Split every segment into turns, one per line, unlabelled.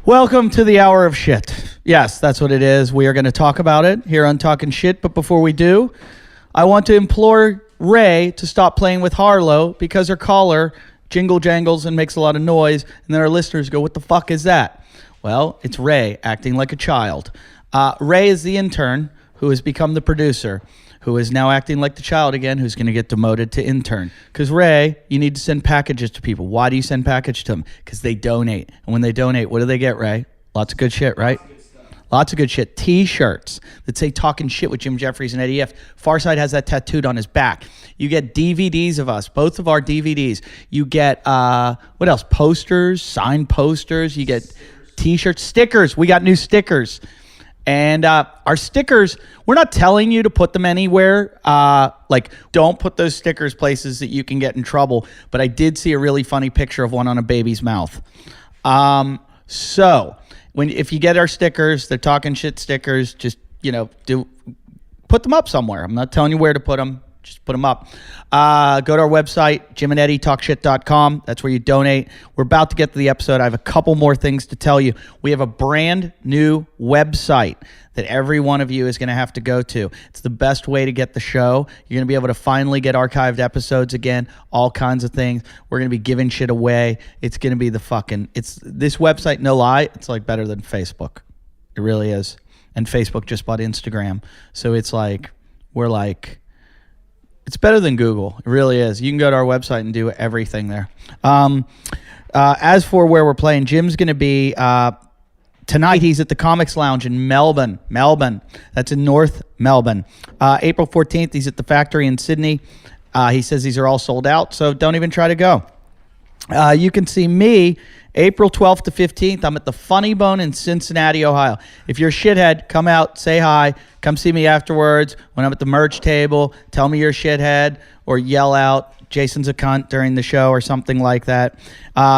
Welcome to the Hour of Shit. Yes, that's what it is. We are going to talk about it here on Talkin' Shit. But before we do, I want to implore Ray to stop playing with Harlow because her collar jingle jangles and makes a lot of noise. And then our listeners go, what the fuck is that? Well, it's Ray acting like a child. Ray is the intern who has become the producer, who is now acting like the child again, who's going to get demoted to intern. Because, Ray, you need to send packages to people. Why do you send packages to them? Because they donate. And when they donate, what do they get, Ray? Lots of good shit, right? Lots of good shit. T-shirts that say Talkin' Shit with Jim Jeffries and Eddie F. Farside has that tattooed on his back. You get DVDs of us, both of our DVDs. You get, what else? Posters, signed posters. You get T-shirts, stickers. We got new stickers. And our stickers, we're not telling you to put them anywhere. Like, don't put those stickers places that you can get in trouble. But I did see a really funny picture of one on a baby's mouth. So, if you get our stickers, they're Talkin' Shit stickers, just, put them up somewhere. I'm not telling you where to put them. Just put them up. Go to our website, jimandeddietalkshit.com. That's where you donate. We're about to get to the episode. I have a couple more things to tell you. We have a brand new website that every one of you is going to have to go to. It's the best way to get the show. You're going to be able to finally get archived episodes again, all kinds of things. We're going to be giving shit away. It's going to be this website, no lie, it's like better than Facebook. It really is. And Facebook just bought Instagram. So it's like, it's better than Google. It really is. You can go to our website and do everything there. As for where we're playing, Jim's going to be tonight. He's at the Comics Lounge in Melbourne. That's in North Melbourne. April 14th, he's at the Factory in Sydney. He says these are all sold out, so don't even try to go. You can see me April 12th to 15th. I'm at the Funny Bone in Cincinnati, Ohio. If you're a shithead, come out, say hi, come see me afterwards. When I'm at the merch table, tell me you're a shithead or yell out, Jason's a cunt during the show or something like that.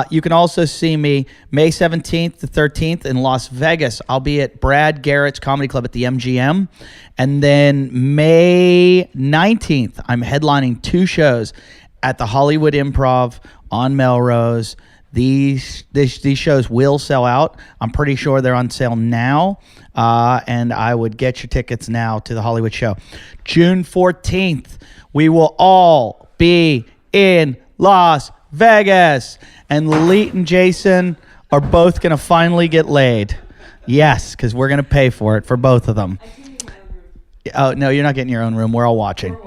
You can also see me May 17th to 13th in Las Vegas. I'll be at Brad Garrett's Comedy Club at the MGM. And then May 19th, I'm headlining 2 shows at the Hollywood Improv on Melrose. These shows will sell out. I'm pretty sure they're on sale now, and I would get your tickets now to the Hollywood show. June 14th, we will all be in Las Vegas, and Leet and Jason are both going to finally get laid. Yes, because we're going to pay for it for both of them. Oh, no, you're not getting your own room. We're all watching.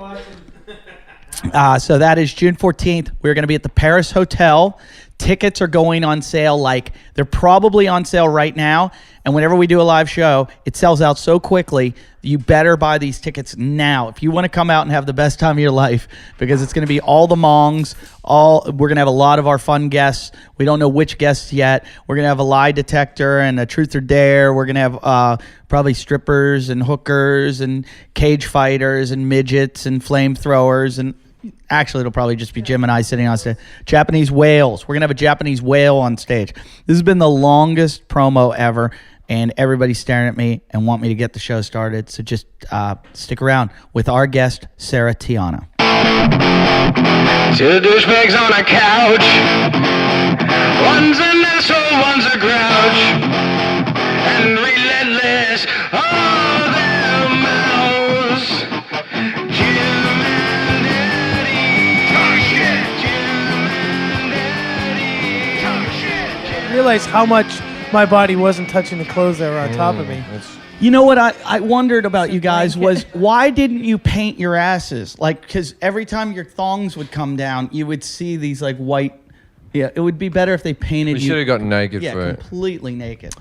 So that is June 14th. We're going to be at the Paris Hotel. Tickets are going on sale, they're probably on sale right now. And whenever we do a live show, it sells out so quickly. You better buy these tickets now if you want to come out and have the best time of your life, because it's going to be all the mongs. We're going to have a lot of our fun guests. We don't know which guests yet. We're going to have a lie detector and a truth or dare. We're going to have probably strippers and hookers and cage fighters and midgets and flamethrowers, and actually, it'll probably just be Jim and I sitting on stage. Japanese whales. We're going to have a Japanese whale on stage. This has been the longest promo ever, and everybody's staring at me and want me to get the show started. So just stick around with our guest, Sarah Tiana.
Two douchebags on a couch. One's an asshole, one's a grouch. And relentless. Oh, their mouths.
I realized how much my body wasn't touching the clothes that were on top of me.
You know what I wondered about you guys was, why didn't you paint your asses? Because every time your thongs would come down, you would see these white. Yeah, it would be better if they painted you.
We should have gotten naked for it.
Completely naked.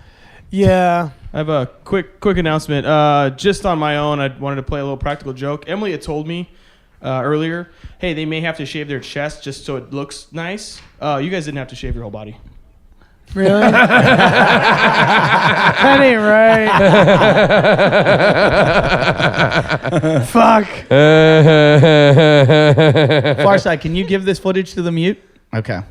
Yeah.
I have a quick announcement. Just on my own, I wanted to play a little practical joke. Emily had told me earlier, hey, they may have to shave their chest just so it looks nice. You guys didn't have to shave your whole body.
Really? That ain't right. Fuck.
Farside, can you give this footage to the mute? Okay.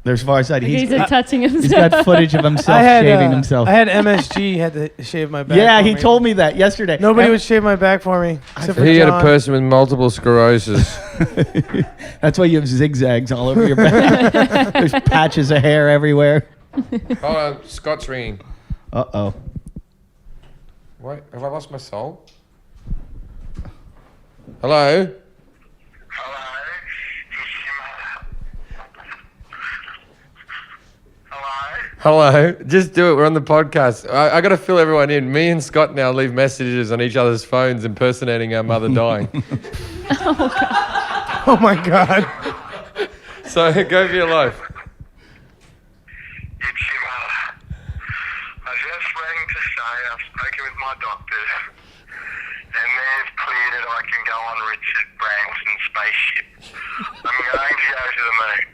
There's Farside.
He's touching himself.
He's got footage of himself shaving himself.
I had MSG had to shave my back.
Yeah, he told me that yesterday.
Nobody would shave my back for me.
He had a person with multiple sclerosis.
That's why you have zigzags all over your back. There's patches of hair everywhere.
Hold on, Scott's ringing.
Uh-oh.
Wait, have I lost my soul? Hello? Hello? Just do it. We're on the podcast. I got to fill everyone in. Me and Scott now leave messages on each other's phones impersonating our mother dying.
Oh my God.
So go for your life.
It's your mother. I just rang to say I've spoken with my doctor, and they've cleared it. I can go on Richard Branson's spaceship. I'm going to go to the moon.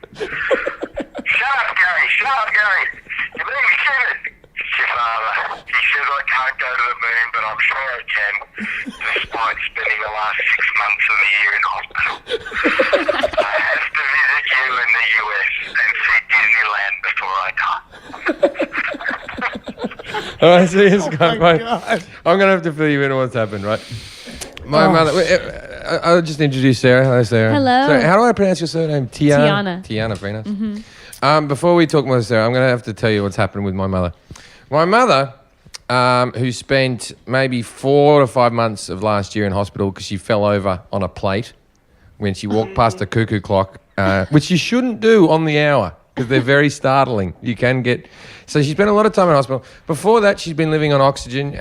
Shut up, Gary. Shut up, Gary. You're being stupid. It's your father. He says I can't go to the moon, but I'm sure I can, despite spending the last 6 months of the year in hospital. I have to visit you in the US and see Disneyland before I die.
All right, see you, Scott. Bye.
God.
I'm going to have to fill you in on what's happened, right? My mother... I'll just introduce Sarah. Hello, Sarah.
Hello.
So how do I pronounce your surname?
Tiana.
Tiana, very nice. Before we talk more, Sarah, I'm going to have to tell you what's happened with my mother. My mother, who spent maybe 4 to 5 months of last year in hospital because she fell over on a plate when she walked past a cuckoo clock, which you shouldn't do on the hour because they're very startling. You can get... So she spent a lot of time in hospital. Before that, she's been living on oxygen.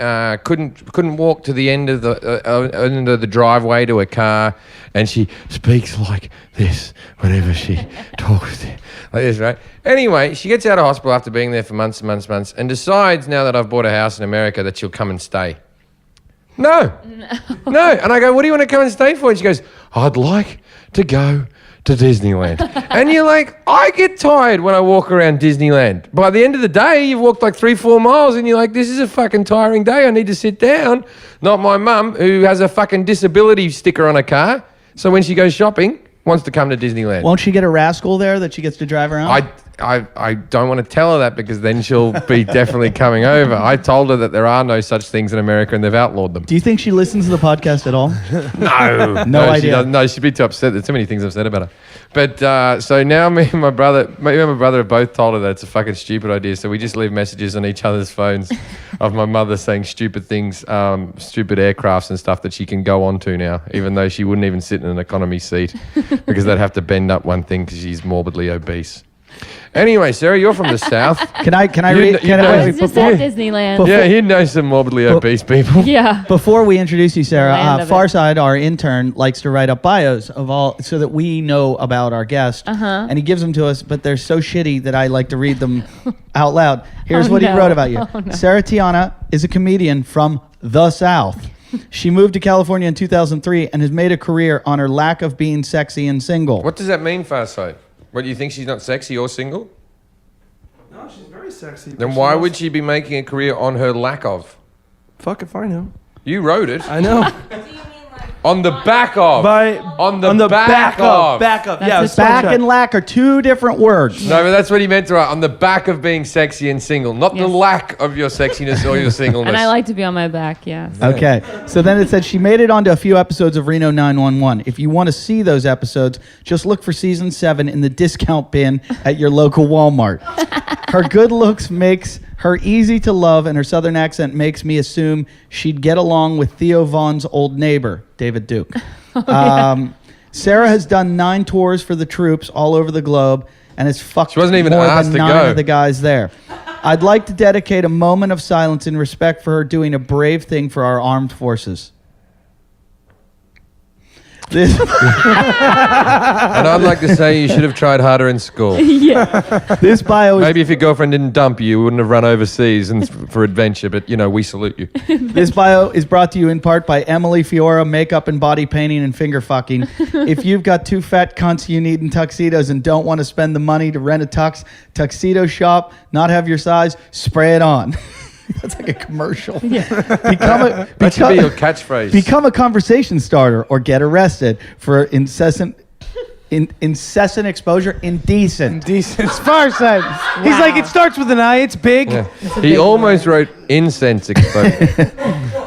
Couldn't walk to the end of the driveway to her car, and she speaks like this whenever she talks like this, right? Anyway, she gets out of hospital after being there for months and months and months, and decides now that I've bought a house in America that she'll come and stay. No. And I go, what do you want to come and stay for? And she goes, I'd like to go to Disneyland. And you're like, I get tired when I walk around Disneyland. By the end of the day, you've walked like 3-4 miles and you're like, this is a fucking tiring day. I need to sit down. Not my mum, who has a fucking disability sticker on her car. So when she goes shopping, wants to come to Disneyland.
Won't she get a rascal there that she gets to drive around?
I don't want to tell her that because then she'll be definitely coming over. I told her that there are no such things in America and they've outlawed them.
Do you think she listens to the podcast at all?
No
idea.
She doesn't. No, she'd be too upset. There's too many things I've said about her. But so now me and my brother have both told her that it's a fucking stupid idea. So we just leave messages on each other's phones of my mother saying stupid things, stupid aircrafts and stuff that she can go on to now, even though she wouldn't even sit in an economy seat because they'd have to bend up one thing because she's morbidly obese. Anyway, Sarah, you're from the South.
Can I read?
I was just at Disneyland.
Yeah, you know some morbidly obese people.
Yeah.
Before we introduce you, Sarah,
Land of it.
Farside, our intern, likes to write up bios of all so that we know about our guest. And he gives them to us, but they're so shitty that I like to read them out loud. Here's what he wrote about you.
Oh, no.
Sarah Tiana is a comedian from the South. She moved to California in 2003 and has made a career on her lack of being sexy and single.
What does that mean, Farside? What, do you think she's not sexy or single?
No, she's very sexy.
Then why would she be making a career on her lack of?
Fuck if I know.
You wrote it.
I know.
On the back of. On the back of.
Back of.
That's
Yeah,
a
it's spell
Back
check.
and lack are two different words.
No, but that's what he meant to write. On the back of being sexy and single. Not the
Yes.
lack of your sexiness or your singleness.
And I like to be on my back, yes.
Okay. So then it said she made it onto a few episodes of Reno 911. If you want to see those episodes, just look for season 7 in the discount bin at your local Walmart. Her good looks makes her easy to love, and her southern accent makes me assume she'd get along with Theo Vaughn's old neighbor, David Duke. Sarah has done 9 tours for the troops all over the globe and has fucked
She wasn't even
more
asked
than
to
9
go.
of the guys there. I'd like to dedicate a moment of silence in respect for her doing a brave thing for our armed forces. This,
And I'd like to say you should have tried harder in school.
this bio is
Maybe if your girlfriend didn't dump you, you wouldn't have run overseas and for adventure. But, you know, we salute you.
This bio is brought to you in part by Emily Fiora, makeup and body painting and finger fucking. If you've got 2 fat cunts you need in tuxedos and don't want to spend the money to rent a tuxedo shop, not have your size, spray it on. That's like a commercial.
That should be your catchphrase.
Become a conversation starter or get arrested for incessant exposure. Indecent.
Decent. Farside. He's like, it starts with an I. It's big.
Yeah. He almost wrote incense exposure.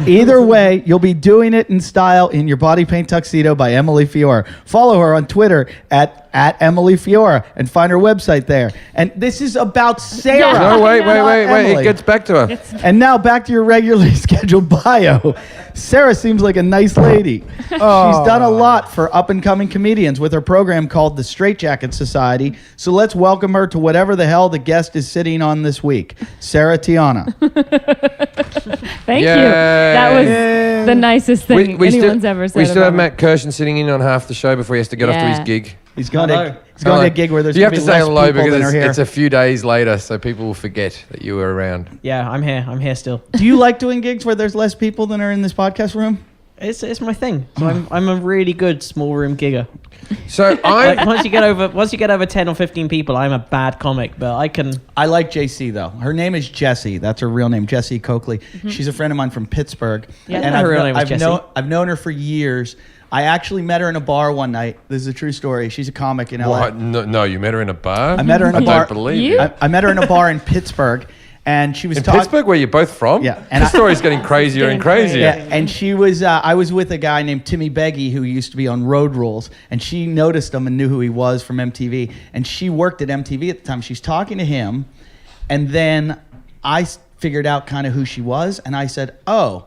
Either way, you'll be doing it in style in your body paint tuxedo by Emily Fiora. Follow her on Twitter at Emily Fiora and find her website there. And this is about Sarah.
Yeah.
No, wait.
Emily.
It gets back to her.
And now back to your regularly scheduled bio. Sarah seems like a nice lady. She's done a lot for up-and-coming comedians with her program called the Straitjacket Society. So let's welcome her to whatever the hell the guest is sitting on this week. Sarah Tiana.
Thank
Yay.
you. That was the nicest thing anyone's ever said.
We still have
about
Matt Kirshen sitting in on half the show before he has to get off to his
Yeah.
gig.
He's going to a gig where there's
You
going
have
to
to
be
say
less
hello
people than are
because
here.
it's a few days later, so people will forget that you were around.
Yeah, I'm here. I'm here still.
Do you like doing gigs where there's less people than are in this podcast room?
It's my thing. So I'm a really good small room gigger.
So
Like, once you get over 10 or 15 people, I'm a bad comic, but I can.
I like JC though. Her name is Jessie. That's her real name, Jessie Coakley. She's a friend of mine from Pittsburgh.
Yeah.
And
Her real name was Jessie.
I've known her for years. I actually met her in a bar one night. This is a true story. She's a comic in LA.
what? No, you met her in a bar.
I met her in a bar.
I don't believe
You?
you.
I met her in a bar in Pittsburgh, and she was
In
talking.
Pittsburgh, where you're both from?
Yeah,
And the story's getting crazier and crazier.
Yeah, and she was. I was with a guy named Timmy Beggy who used to be on Road Rules, and she noticed him and knew who he was from MTV. And she worked at MTV at the time. She's talking to him, and then I figured out kind of who she was, and I said, "Oh."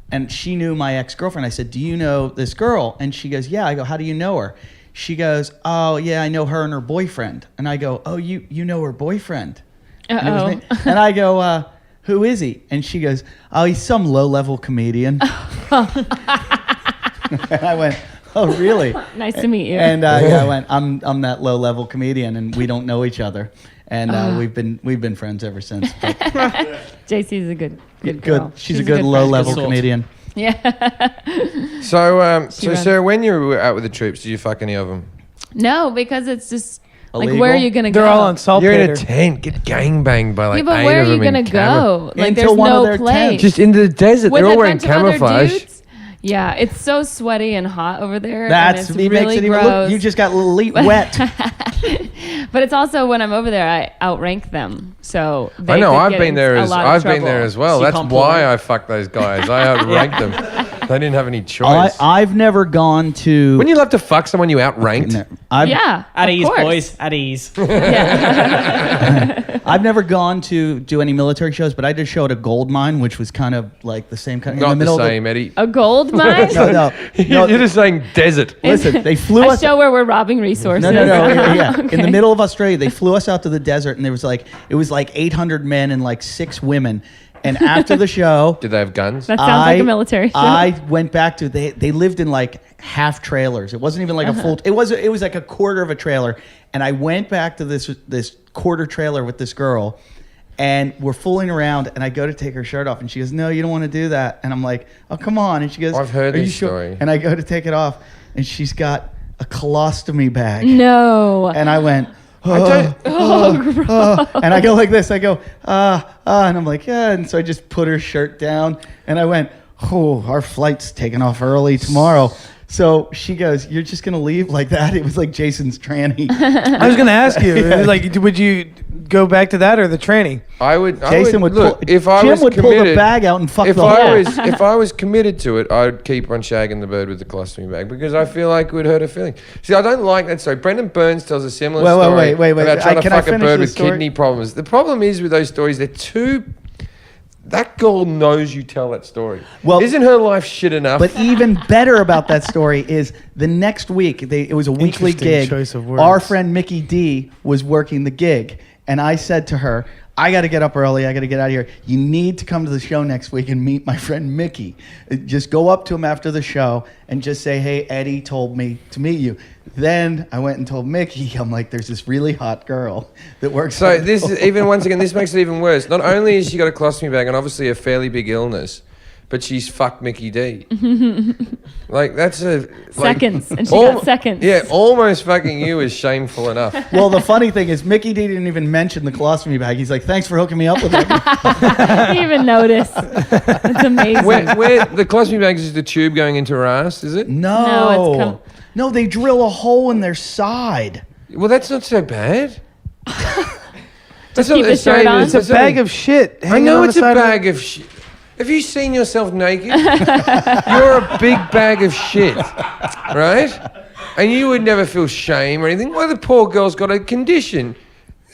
And she knew my ex-girlfriend. I said, "Do you know this girl?" And she goes, "Yeah." I go, "How do you know her?" She goes, "Oh, yeah, I know her and her boyfriend." And I go, "Oh, you know her boyfriend?" And it was
Uh-oh.
me. And I go, "Who is he?" And she goes, "Oh, he's some low-level comedian." And I went, "Oh, really?"
Nice to meet you.
And yeah, I went, "I'm that low-level comedian, and we don't know each other." And we've been friends ever since. But
JC's a good girl.
She's a good low-level
Good sort.
comedian.
Yeah.
So
runs.
Sarah, when you were out with the troops, did you fuck any of them?
No, because it's just like,
Illegal?
where are you gonna go?
They're all on
You're in a
saltpeter.
tent, get gangbanged by like
Yeah, but
8
where are
of
you
them
gonna
in camera.
go? Like,
Into
there's
one of
no
their
place.
tents.
Just into the desert.
With
They're all
a
wearing
bunch of other
camouflage.
dudes. Yeah, it's so sweaty and hot over there.
That's
and
he
it's
makes
really
it even
gross.
look. You just got wet.
But it's also when I'm over there, I outrank them. So they
I know.
could
I've
get
been
in
there
a
as
lot of
I've been
trouble.
there as well.
So you
That's
can't pull
why
them.
I fucked those guys. I outranked them. They didn't have any choice.
I've never gone to.
Wouldn't you love to fuck someone you outranked?
I've,
Yeah,
At
of
ease,
course.
boys. At ease.
Yeah.
I've never gone to do any military shows, but I did a show at a gold mine, which was kind of like the same kind.
Not
in
the,
the middle
same, Eddie.
A gold mine?
No.
You're just saying desert.
Listen, they flew
A
us.
show where we're robbing resources.
No. Yeah.
Okay.
In the middle of Australia, they flew us out to the desert, and there was it was like 800 men and like 6 women. And after the show,
Did they have guns?
That sounds like a military show.
I went back to they lived in like half trailers. It wasn't even like a full. It was like a quarter of a trailer. And I went back to this quarter trailer with this girl, and we're fooling around. And I go to take her shirt off, and she goes, "No, you don't want to do that." And I'm like, "Oh, come on!" And she goes,
I've heard
"Are you
this
sure?"
story.
And I go to take it off, and she's got a colostomy bag.
No.
And I went,
I don't-
and I go like this. I go, and I'm like, yeah. And so I just put her shirt down, and I went, "Oh, our flight's taking off early tomorrow." So she goes, "You're just gonna leave like that?" It was like Jason's tranny.
I was gonna ask you, like, would you go back to that or the tranny?
I would.
Jason would
look.
pull,
If I
Jim
was
would
committed,
pull the bag out and fuck
if
the
I
whole.
was I was committed to it, I'd keep on shagging the bird with the colostomy bag because I feel like it would hurt her feelings. See, I don't like that story. Brendan Burns tells a similar story
wait.
about trying to
Can I
fuck a
finish
bird
the
with
story?
kidney problems. The problem is with those stories, they're too. That girl knows you tell that story.
Well-
isn't her life shit enough?
But even better about that story is the next week, it was a weekly
Interesting
gig.
choice of words.
Our friend Mickey D was working the gig. And I said to her, "I got to get up early. I got to get out of here. You need to come to the show next week and meet my friend Mickey. Just go up to him after the show and just say, 'Hey, Eddie told me to meet you.'" Then I went and told Mickey, I'm like, "There's this really hot girl that works."
So
at
this is even once again. This makes it even worse. Not only has she got a colostomy bag and obviously a fairly big illness, but she's fucked Mickey D. Like that's a like,
Seconds. And she got seconds.
Yeah, almost fucking you is shameful enough.
Well, the funny thing is, Mickey D didn't even mention the colostomy bag. He's like, "Thanks for hooking me up with it."
I didn't even notice. It's amazing.
Where the colostomy bag is just the tube going into her ass, is it?
No, no, they drill a hole in their side.
Well, that's not so bad. That's
keep the shirt on.
It's a bag of shit.
I
hanging
know
on
it's
the
a
side of
bag of shit. Have you seen yourself naked? You're a big bag of shit, right? And you would never feel shame or anything. Well, the poor girl's got a condition.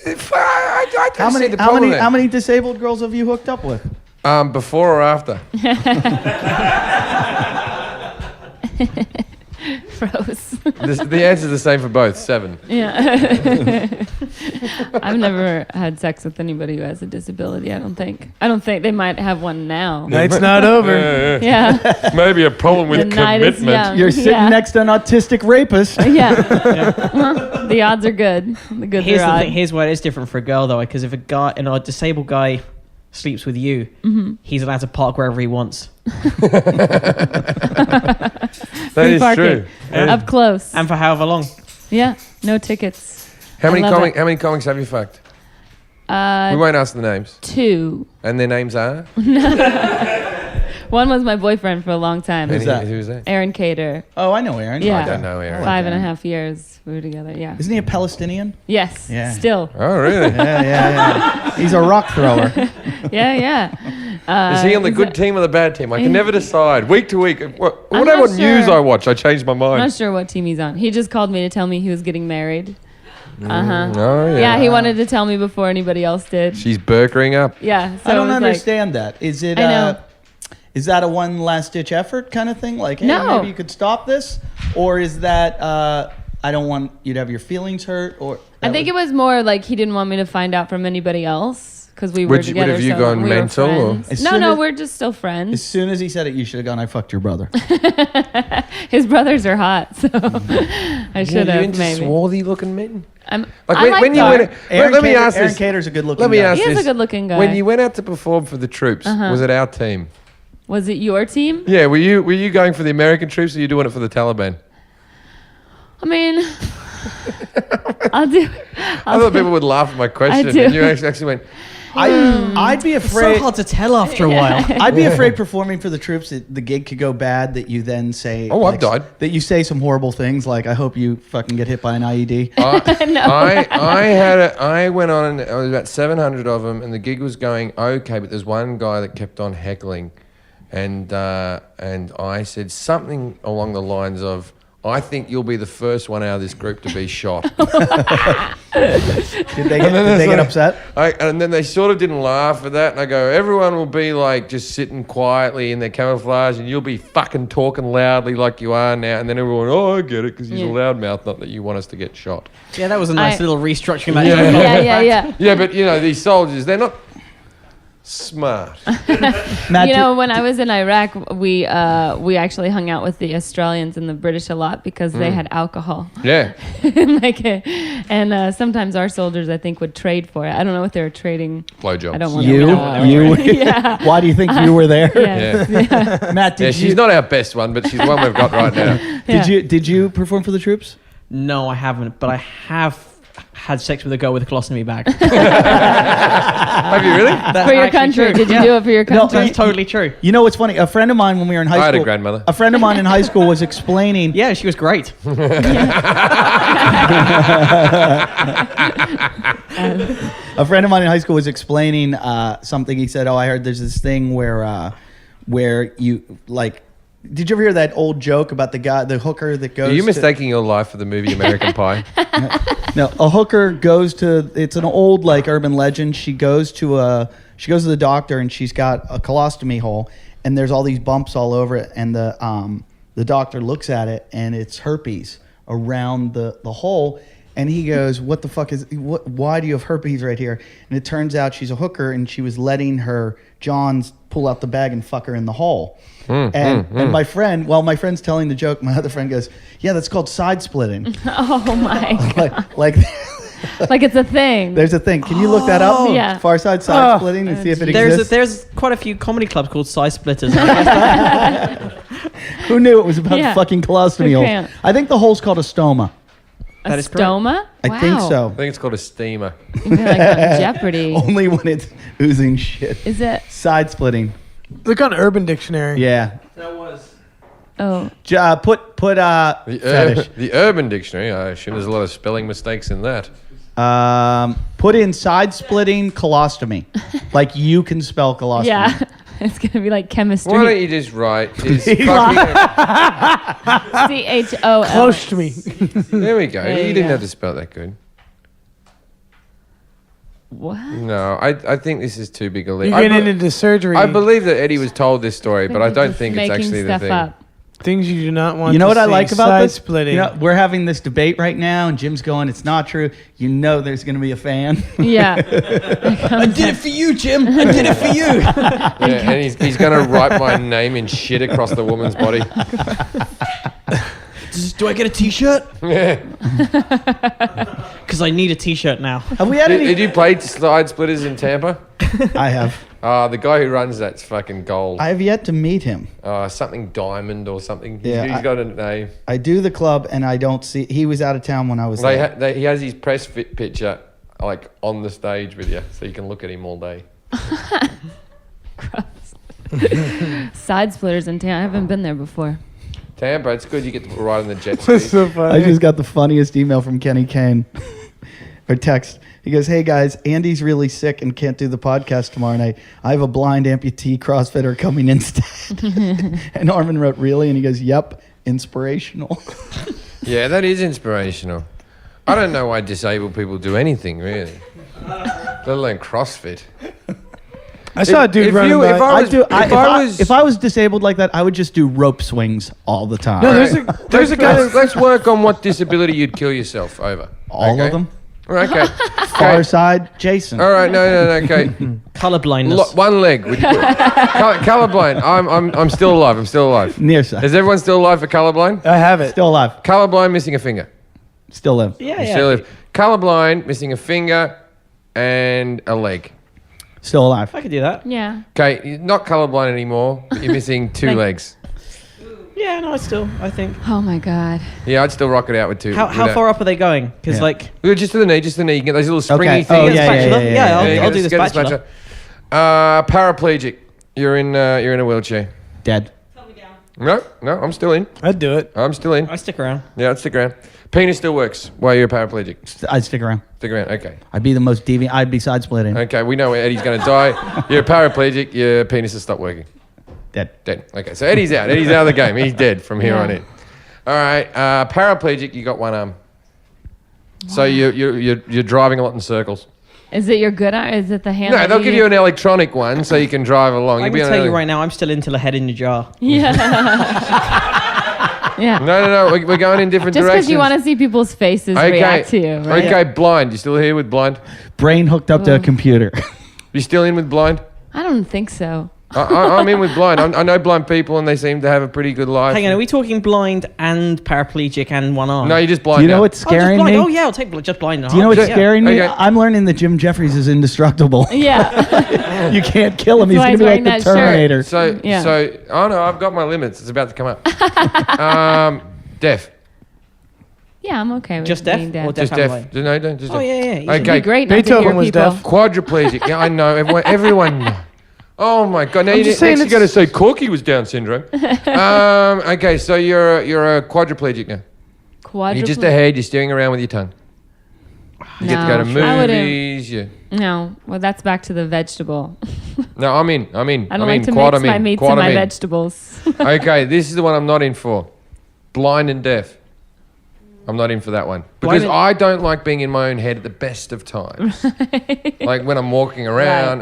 I don't see the problem there.
How many disabled girls have you hooked up with?
Before or after?
Gross.
The answer's the same for both. 7.
Yeah. I've never had sex with anybody who has a disability. I don't think they might have one now.
Night's not over.
Yeah.
Maybe a problem with
The night is
commitment.
young.
You're sitting next to an autistic rapist.
Yeah. Well, the odds are good. The goods
Here's
are
the
odd.
thing. Here's why it is different for a girl though, because if a disabled guy sleeps with you, he's allowed to park wherever he wants.
That
Free
is
parking.
true.
Up close.
And for however long.
Yeah. No tickets.
How many
I love it.
how many comics have you fucked? We won't ask the names.
2.
And their names are?
One was my boyfriend for a long time.
Who's that?
Who's that?
Aaron Cater.
Oh, I know Aaron.
Yeah.
I don't know Aaron.
5.5 years we were together. Yeah.
Isn't he a Palestinian?
Yes.
Yeah.
Still.
Oh, really?
Yeah. He's a rock thrower.
Yeah.
Is he on the good team or the bad team? I can never decide. Week to week. Whatever
not
news
sure.
I watch, I change my
I'm
mind.
not sure what team he's on. He just called me to tell me he was getting married.
Oh, yeah.
Yeah, he wanted to tell me before anybody else did.
She's burkering up.
Yeah. So
I
it
don't
was
understand that. Is it?
I know.
Is that a one last ditch effort kind of thing? Like, hey,
No.
maybe you could stop this, or is that I don't want you to have your feelings hurt? Or
I think it was more like he didn't want me to find out from anybody else because we were
Would
together.
have you
so
gone
we were
mental, or?
friends.
As
No,
soon
no,
as-
we're just still friends.
As soon as he said it, you should have gone. I fucked your brother.
His brothers are hot, so I should
You
have
into
maybe.
swarthy looking men?
I'm,
Like
I like
when you
dark.
went,
Aaron
let me
Cater-
ask
Aaron
this.
Cater's a good looking.
Let me
guy.
ask
He is
this.
a good-looking guy.
When you went out to perform for the troops, was it our team?
Was it your team?
Yeah, were you going for the American troops or were you doing it for the Taliban?
I mean, I'll do.
I thought people would laugh at my question,
do.
and you actually went,
I'd be
It's so
afraid.
hard to tell after a while.
I'd be afraid performing for the troops that the gig could go bad. That you then say,
"Oh, I've died."
That you say some horrible things like, "I hope you fucking get hit by an E IED."
I went on, and I was about 700 of them, and the gig was going okay, but there's one guy that kept on heckling, and I said something along the lines of, "I think you'll be the first one out of this group to be shot."
Did they get upset?
And then they sort of didn't laugh at that, and I go, "Everyone will be like just sitting quietly in their camouflage, and you'll be fucking talking loudly like you are now." And then everyone, "Oh, I get it, because he's a loudmouth, not that you want us to get shot."
Yeah, that was a nice little restructuring of that
Yeah.
joke.
Yeah.
Yeah, but you know, these soldiers, they're not smart.
Matt,
You know, when I was in Iraq, we actually hung out with the Australians and the British a lot because they had alcohol.
Yeah.
And sometimes our soldiers, I think, would trade for it. I don't know what they were trading.
Blowjobs.
I don't want
you,
to know.
you.
Yeah.
Why do you think you were there?
Yes, yeah.
Matt,
Yeah,
did
she's not our best one, but she's the one we've got right now.
Did you perform for the troops?
No, I haven't, but I have had sex with a girl with a colostomy bag.
Have you really?
That's
For your
actually
country.
true.
Did you
Yeah.
do it for your country?
That's totally true.
You know what's funny? A friend of mine when we were in high school.
I had a grandmother.
A friend of mine in high school was explaining.
Yeah, she was great.
A friend of mine in high school was explaining something. He said, "Oh, I heard there's this thing where you like." Did you ever hear that old joke about the hooker that goes?
Are you
to-
mistaking your life for the movie American Pie?
No, a hooker goes to. It's an old like urban legend. She goes to the doctor and she's got a colostomy hole and there's all these bumps all over it and the doctor looks at it and it's herpes around the hole and he goes, "What the fuck is? Why do you have herpes right here?" And it turns out she's a hooker and she was letting her Johns pull out the bag and fuck her in the hole. And my friend, while my friend's telling the joke, my other friend goes, "Yeah, that's called side splitting."
Oh my god!
like
Like it's a thing.
there's a thing. Can you look that up?
Yeah.
Far side side splitting and see if it exists.
There's quite a few comedy clubs called Size Splitters.
Who knew it was about
Yeah.
fucking colostomy
Who
holes?
can't?
I think the hole's called a stoma.
That
A
is correct.
stoma?
I think
Wow.
so.
I think it's called a steamer.
You're like on Jeopardy.
Only when it's oozing shit.
Is it?
Side splitting.
Look on Urban Dictionary.
Yeah.
Oh,
Put fetish.
The Urban Dictionary, I assume there's a lot of spelling mistakes in that.
Put in side splitting colostomy. Like you can spell colostomy.
yeah. It's gonna be like chemistry.
Why don't you just write? Is fucking,
CHOL.
Close to me.
there we go.
There
You
you
didn't
go.
have to spell that good.
What?
No, I think this is too big a leap.
You're
I,
getting
be-
into surgery.
I believe that Eddie was told this story, but I
You're
don't
just
think it's
making
actually the
stuff
thing.
up.
Things you do not want.
You know
to
what I
see.
like about
Side
this?
splitting.
You know, we're having this debate right now, and Jim's going, "It's not true." You know, there's going to be a fan.
Yeah.
I did it for you, Jim. I did it for you.
Yeah, and he's going to write my name in shit across the woman's body.
Do I get a T-shirt?
Yeah.
Because I need a T-shirt now.
Have we had
Did,
any?
did you play Slide Splitters in Tampa?
I have.
The guy who runs that's fucking gold.
I have yet to meet him.
Something Diamond or something.
Yeah,
He's got a name.
I do the club, and I don't see. He was out of town when I was there.
He has his press fit picture like on the stage with you, so you can look at him all day.
Side splitters in town. I haven't been there before.
Tampa, it's good. You get to ride on the jet
That's
ski.
so
I
funny.
just got the funniest email from Kenny Kane, or text. He goes, "Hey guys, Andy's really sick and can't do the podcast tomorrow night. I have a blind amputee CrossFitter coming instead." And Armin wrote, "Really?" And he goes, "Yep, inspirational."
Yeah, that is inspirational. I don't know why disabled people do anything really, let alone CrossFit.
I saw a dude
if
running
you-
by.
if I was-
If I was disabled like that, I would just do rope swings all the time.
No, there's a guy.
Let's work on what disability you'd kill yourself over.
all
okay?
of them.
Okay.
Far side, Jason.
All right. No. Okay.
Color blindness.
One leg. Colorblind. I'm still alive. I'm still alive.
Near side.
Is everyone still alive for colorblind?
I have it.
Still alive.
Colorblind, missing a finger.
Still live.
Yeah,
You
yeah.
still live. Colorblind, missing a finger and a leg.
Still alive.
I could do that.
Yeah.
Okay, you're not colorblind anymore. But you're missing two
Like-
legs.
Yeah, no, I think.
Oh my God.
Yeah, I'd still rock it out with two.
How far up are they going? Because
Yeah.
like,
Well, just to the knee. You can get those little springy
Okay.
things.
Oh,
get a
yeah,
spatula.
yeah, yeah,
I'll
you
do the
get a
spatula.
Paraplegic. You're in a wheelchair.
Dead.
No, I'm still in.
I'd do it.
I'm still in.
I stick around.
Yeah, I'd stick around. Penis still works while you're paraplegic.
I'd stick around.
Stick around. Okay.
I'd be the most deviant. I'd be side splitting.
Okay, we know where Eddie's going to die. You're paraplegic. Your penis has stopped working.
Dead.
Dead. Okay, so Eddie's out. Eddie's out of the game. He's dead from here
Yeah.
on in. All right, paraplegic. You got one arm. So you're driving a lot in circles.
Is it your good arm? Is it the hand?
No,
that
they'll give
use?
you an electronic one so you can drive along.
I
You'll be
can
on
tell you
an-
right now, I'm still into a head in the jar.
Yeah. Yeah.
No. We're going in different
Just
directions.
because you want to see people's faces react to you, right?
Okay, blind. You still here with blind?
Brain hooked up to a computer.
You still in with blind?
I don't think so.
I'm in with blind. I know blind people and they seem to have a pretty good life.
Hang on, are we talking blind and paraplegic and one arm?
No, you're just blind.
Do you know
now.
what's
Oh, just
scaring
blind.
me?
Oh yeah, I'll take just blind.
Do you know what's
Yeah.
scaring me?
Okay.
I'm learning that Jim Jeffries is indestructible.
Yeah.
You can't kill him. He's
That's why
going to
he's
be like
wearing
the
that shirt.
Terminator.
So, oh no, I've got my limits. It's about to come up. Deaf.
Yeah, I'm okay with
Just
being
deaf or
deaf.
deaf
Just
and
deaf.
blind?
No, don't. Just
Oh
deaf.
yeah, yeah. easy.
Okay.
It'd be great not to
Beethoven
hear
was
people.
deaf.
Quadriplegic. Yeah, I know. Everyone knows. Oh my god! Now
I'm
you
just
next
saying
you got to say Corky was Down syndrome. Okay, so you're a quadriplegic now. You're just a head. You're steering around with your tongue. You get to go to
No, I wouldn't.
movies.
No, well, that's back to the vegetable.
No, I'm in.
I don't
I'm
like
in.
to
Quad,
mix
I'm
my
in.
meats
Quad,
and
I'm
my
in.
vegetables.
Okay, this is the one I'm not in for. Blind and deaf. I'm not in for that one because
and-
I don't like being in my own head at the best of times. Like when I'm walking around,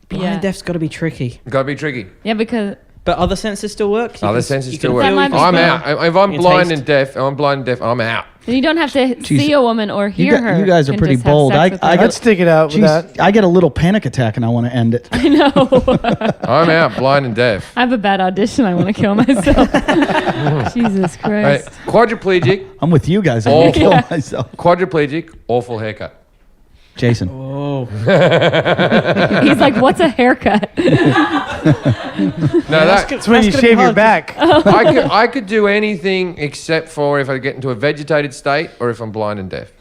Blind
Yeah.
and deaf's got to be tricky.
gotta be tricky.
Yeah, because
But other senses still work. You
Other
can-
senses
you
still
can
work.
feel, you
That
can
might
I'm
be
smell.
out. If I'm
You can
blind
taste.
and deaf, I'm out.
you don't have to see a woman or hear her.
you guys are
and
pretty
just have
bold.
sex
I
with
got-
her.
I'd stick it out with that.
Jeez, I get a little panic attack and I want to end it.
I know.
I'm out, blind and deaf.
I have a bad audition. I want to kill myself. Jesus
Right.
Christ.
Quadriplegic,
I'm with you guys. I want to
Awful.
kill myself.
quadriplegic, awful haircut.
Jason.
Oh,
He's like, what's a haircut?
No,
It's when you
gonna be
shave your
hard.
back.
I could do anything except for if I get into a vegetated state or if I'm blind and deaf.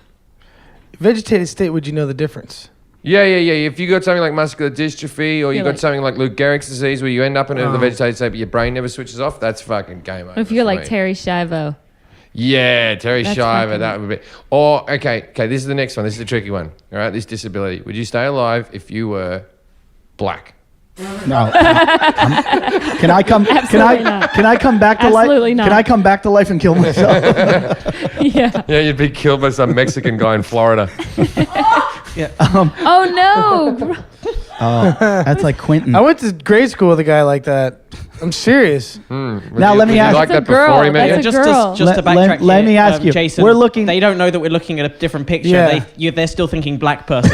Vegetated state, would you know the difference?
Yeah. If you got something like muscular dystrophy or you
You're
got
like-
something like Lou Gehrig's disease where you end up in
Oh.
the vegetated state but your brain never switches off, that's fucking game over.
If you're
for
like
me.
Terry Schiavo.
Yeah, Terry
That's
Shiver,
fucking-
that would be. Or, okay, this is the next one. This is the tricky one. All right, this disability. Would you stay alive if you were black?
No. Can I come?
Absolutely not.
Can I come back to life?
Absolutely not.
Can I come back to life and kill myself?
Yeah.
Yeah, you'd be killed by some Mexican guy in Florida.
Oh no.
That's like Quentin.
I went to grade school with a guy like that. I'm serious.
Now let me
Did you
ask.
like
That's
that
a girl.
before he met
That's
you?
a girl.
Just to
Let-
backtrack
let
here,
me ask you.
Jason,
We're looking-
They don't know that we're looking at a different picture.
Yeah.
They're still thinking black person.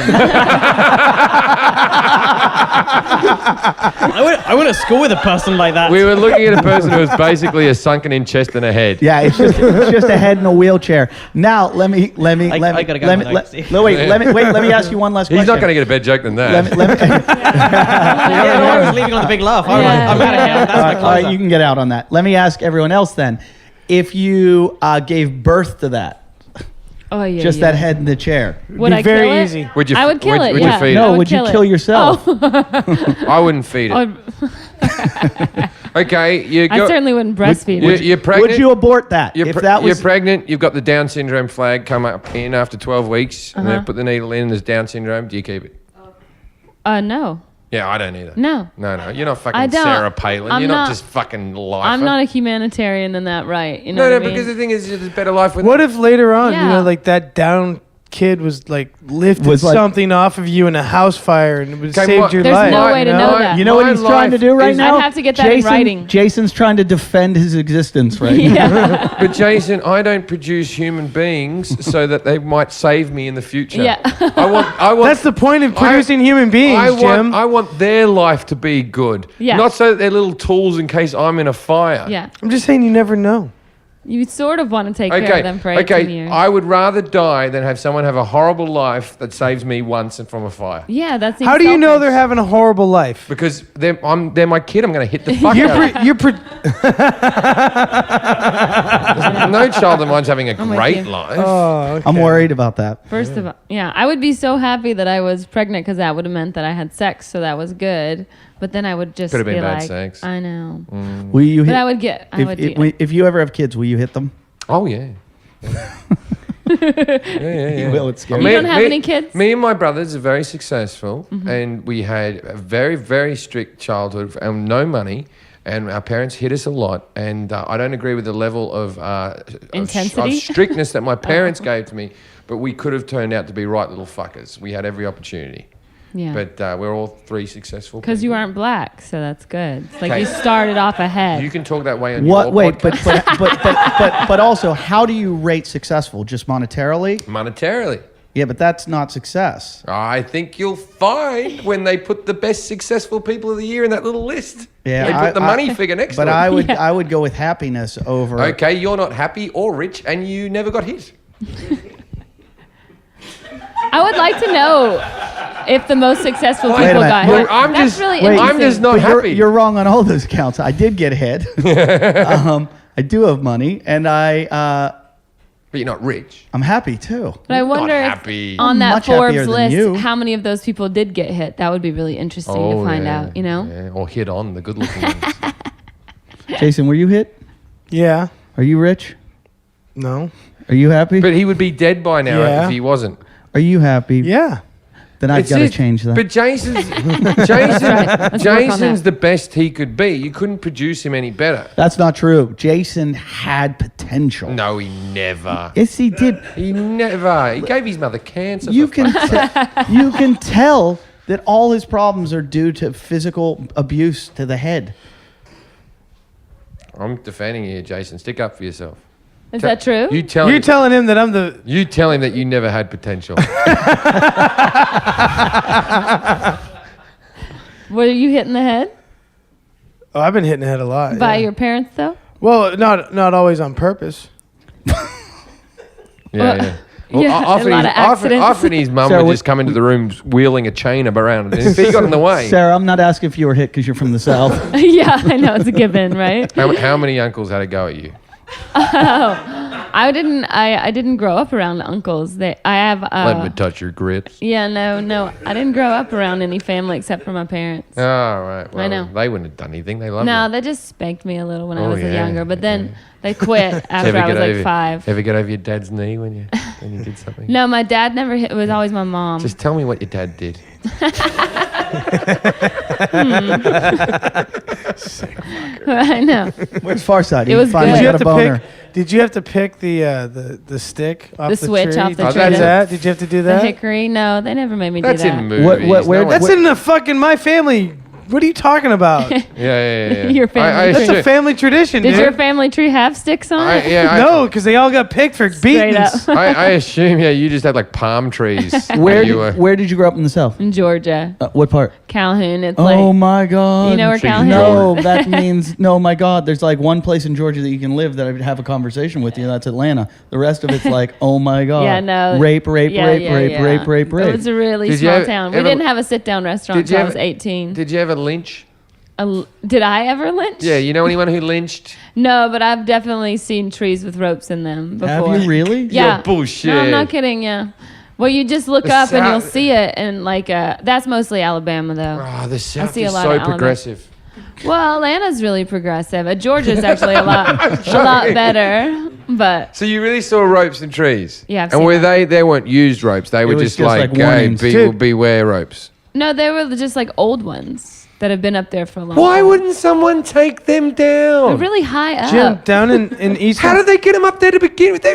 I went to school with a person like that.
We were looking at a person who was basically a sunken-in chest and a head.
Yeah, it's just a head in a wheelchair. Now let me
I gotta go
let me
with those.
let me ask you one last question.
He's not going to get a better joke than that.
Let me,
Yeah, no, I was leaving on the big laugh. I'm
Yeah.
out of here. That's my
all right,
closer.
you can get out on that. Let me ask everyone else then. If you gave birth to that,
Oh yeah.
just
yeah.
that head in the chair,
Would
Be
I
very
kill it?
easy.
Would you?
I would kill it.
Would
Yeah.
you feed
No,
I
it?
would you
it.
kill yourself?
Oh.
I wouldn't feed it. Okay, you
I
got.
certainly wouldn't breastfeed it.
You're pregnant.
Would you abort that?
You're,
if
pre-
that was
you're pregnant. You've got the Down syndrome flag come up in after 12 weeks, and they put the needle in. There's Down syndrome. Do you keep it?
No.
Yeah, I don't either.
No.
No. You're not
I
fucking
don't.
Sarah Palin.
I'm
You're not
not-
just fucking life.
I'm not a humanitarian in that right. You know
No,
what I mean?
because the thing is, there's a better life with.
What if later on,
Yeah.
like that down kid was like lifted
Was like-
something off of you in a house fire and it would
Okay,
saved
what-
your
There's
life?
no
My-
way to
no,
know that.
You know what
My
he's trying to do right
life
now?
I'd have to get that in writing.
Jason's trying to defend his existence right now.
Yeah.
But Jason, I don't produce human beings so that they might save me in the future.
Yeah.
I want.
That's the point of producing human beings, Jim.
I want their life to be good.
Yeah.
Not so that they're little tools in case I'm in a fire.
Yeah.
I'm just saying you never know.
You sort of want to take care of them for 18 years.
I would rather die than have someone have a horrible life that saves me once and from a fire.
Yeah, that's.
How do you know they're having a horrible life?
Because they're my kid. I'm going to hit the fuck out of them. No child of mine's having a
with
great
you.
life.
Oh, okay.
I'm worried about that.
First of all, yeah, I would be so happy that I was pregnant because that would have meant that I had sex, so that was good. But then I would just
Could have
be
been bad
like,
sex.
I know.
Will you hit?
But I would get. I would do.
if you ever have kids, will you hit them?
Oh yeah. Yeah.
will, it's scary.
You don't have any kids?
Me and my brothers are very successful, and we had a very, very strict childhood and no money. And our parents hit us a lot, and I don't agree with the level of
Intensity?
of strictness that my parents gave to me. But we could have turned out to be right little fuckers. We had every opportunity.
Yeah.
But we're all three successful.
Because you
people.
aren't black, so that's good. It's like
Okay.
you started off ahead.
You can talk that way on
What?
your
Wait,
podcast.
but also, how do you rate successful? Just monetarily?
Monetarily.
Yeah, but that's not success.
I think you'll find when they put the best successful people of the year in that little list.
Yeah,
They put the money figure next
But
to it.
I would go with happiness over.
Okay, you're not happy or rich, and you never got hit.
I would like to know if the most successful
Wait
people
a minute.
got
Wait,
hit.
I'm
That's
just-
really
wait,
interesting.
I'm just not
But
happy.
you're wrong on all those counts. I did get hit. I do have money, and
But you're not rich.
I'm happy too.
But I wonder if
happy.
on
I'm
that
much happier
Forbes
than you.
list, how many of those people did get hit? That would be really interesting to find out, you know?
Yeah, or hit on the good-looking ones.
Jason, were you hit?
Yeah.
Are you rich?
No.
Are you happy?
But he would be dead by now
Yeah.
if he wasn't.
Are you happy?
Yeah.
Then I've
It's
got to
just-
change that.
But Jason's
Let's work on
Jason's
that.
the best he could be. You couldn't produce him any better.
That's not true. Jason had potential.
No, he never.
Yes, he did.
He never. He gave his mother cancer.
You
for
can
fuck's
you can tell that all his problems are due to physical abuse to the head.
I'm defending you, Jason. Stick up for yourself.
Is that true?
You tell
You're
him,
telling him that I'm the.
you tell him that you never had potential.
Were you hit in the head
Oh, I've been hitting the head a lot.
by
yeah.
your parents, though?
Well, not always on purpose.
Yeah.
Yeah, a lot of accidents.
Often his mum
Sarah,
would just come into the room wheeling a chain around it. And if he got in the way,
Sarah, I'm not asking if you were hit because you're from the South.
Yeah, I know. It's a given, right?
how many uncles had a go at you?
I didn't grow up around uncles. I have.
Let me touch your grits.
Yeah, no. I didn't grow up around any family except for my parents.
Oh, right. Well,
I know.
They wouldn't have done anything. They love
No,
you.
they just spanked me a little when I
Oh,
was
yeah,
younger, but then
yeah.
they quit after I was like 5.
Ever get over your dad's knee when you did something?
No, my dad never hit. It was always my mom.
Just tell me what your dad did.
I know.
Where's Farside?
It was
finally
good.
got a boner.
Did you have to pick the stick off
The
the
switch
tree?
off the
Did
tree.
you do that? Did you have to do
The
that?
hickory? No, they never made me
That's
do that.
in movies.
where-
No one-
That's in the fucking My Family. What are you talking about?
yeah.
Your family
That's
tree.
a family tradition,
Did
dude.
your family tree have sticks on it?
No, because they all got picked for
Straight
beatings.
up.
I assume, you just had like palm trees.
Where
you were.
where did you grow up in the South?
In Georgia.
What part?
Calhoun. It's
Oh
like,
my God!
you know where Calhoun
No,
is?
that means no. My God, there's like one place in Georgia that you can live that I would have a conversation with you. That's Atlanta. The rest of it's like, oh my God,
Yeah, no.
rape, rape,
Yeah,
rape,
yeah,
rape,
yeah.
rape, rape, rape.
It was a really
Did you
small
ever-
town. We
ever-
didn't have a sit-down restaurant
Did you
until I was
ever-
18.
Did you ever lynch?
Did I ever lynch?
Yeah, you know anyone who lynched?
No, but I've definitely seen trees with ropes in them before.
Have you really?
Yeah.
You're bullshit.
No, I'm not kidding. Yeah. Well, you just look
The
up and you'll
South-
see it, and like that's mostly Alabama though.
Oh, the South
see a
is
lot
so
of Alabama.
progressive.
Well, Atlanta's really progressive. Georgia's actually a lot better, but
So you really saw ropes and trees?
Yeah, I've
and
seen
were
that.
they weren't used ropes? They were
was
just
just
like,
like
hey,
warnings.
Dude.
beware ropes.
no, they were just like old ones that have been up there for a long
Why
time.
wouldn't someone take them down?
They're really high up?
Jim, down in East.
How did they get them up there to begin with?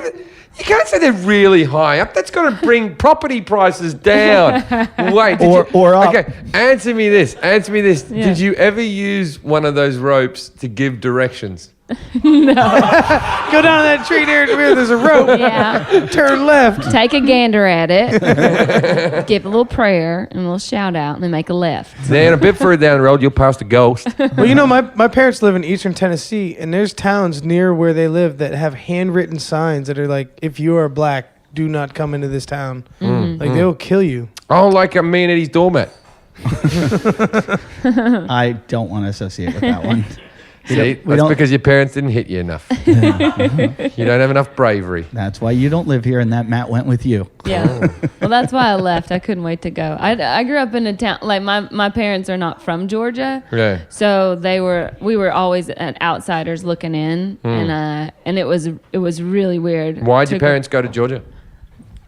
You can't say they're really high up. That's got to bring property prices down. Wait,
Or up.
Okay, answer me this.
Yeah.
Did you ever use one of those ropes to give directions?
Go down that tree there. There's a rope.
Yeah.
Turn left.
Take a gander at it, give a little prayer and a little shout out, and then make a left.
Then a bit further down the road, you'll pass the ghost.
Well, you know, my parents live in eastern Tennessee, and there's towns near where they live that have handwritten signs that are like, if you are black, do not come into this town. Like, they will kill you.
Oh, like a me and Eddie's doormat.
I don't want to associate with that one.
See, that's
don't-
because your parents didn't hit you enough. You don't have enough bravery.
That's why you don't live here, and that Matt went with you.
Yeah. Well, that's why I left. I couldn't wait to go. I grew up in a town, like my parents are not from Georgia.
Yeah.
So we were always outsiders looking in, and it was really weird.
Why'd your
Took-
parents go to Georgia?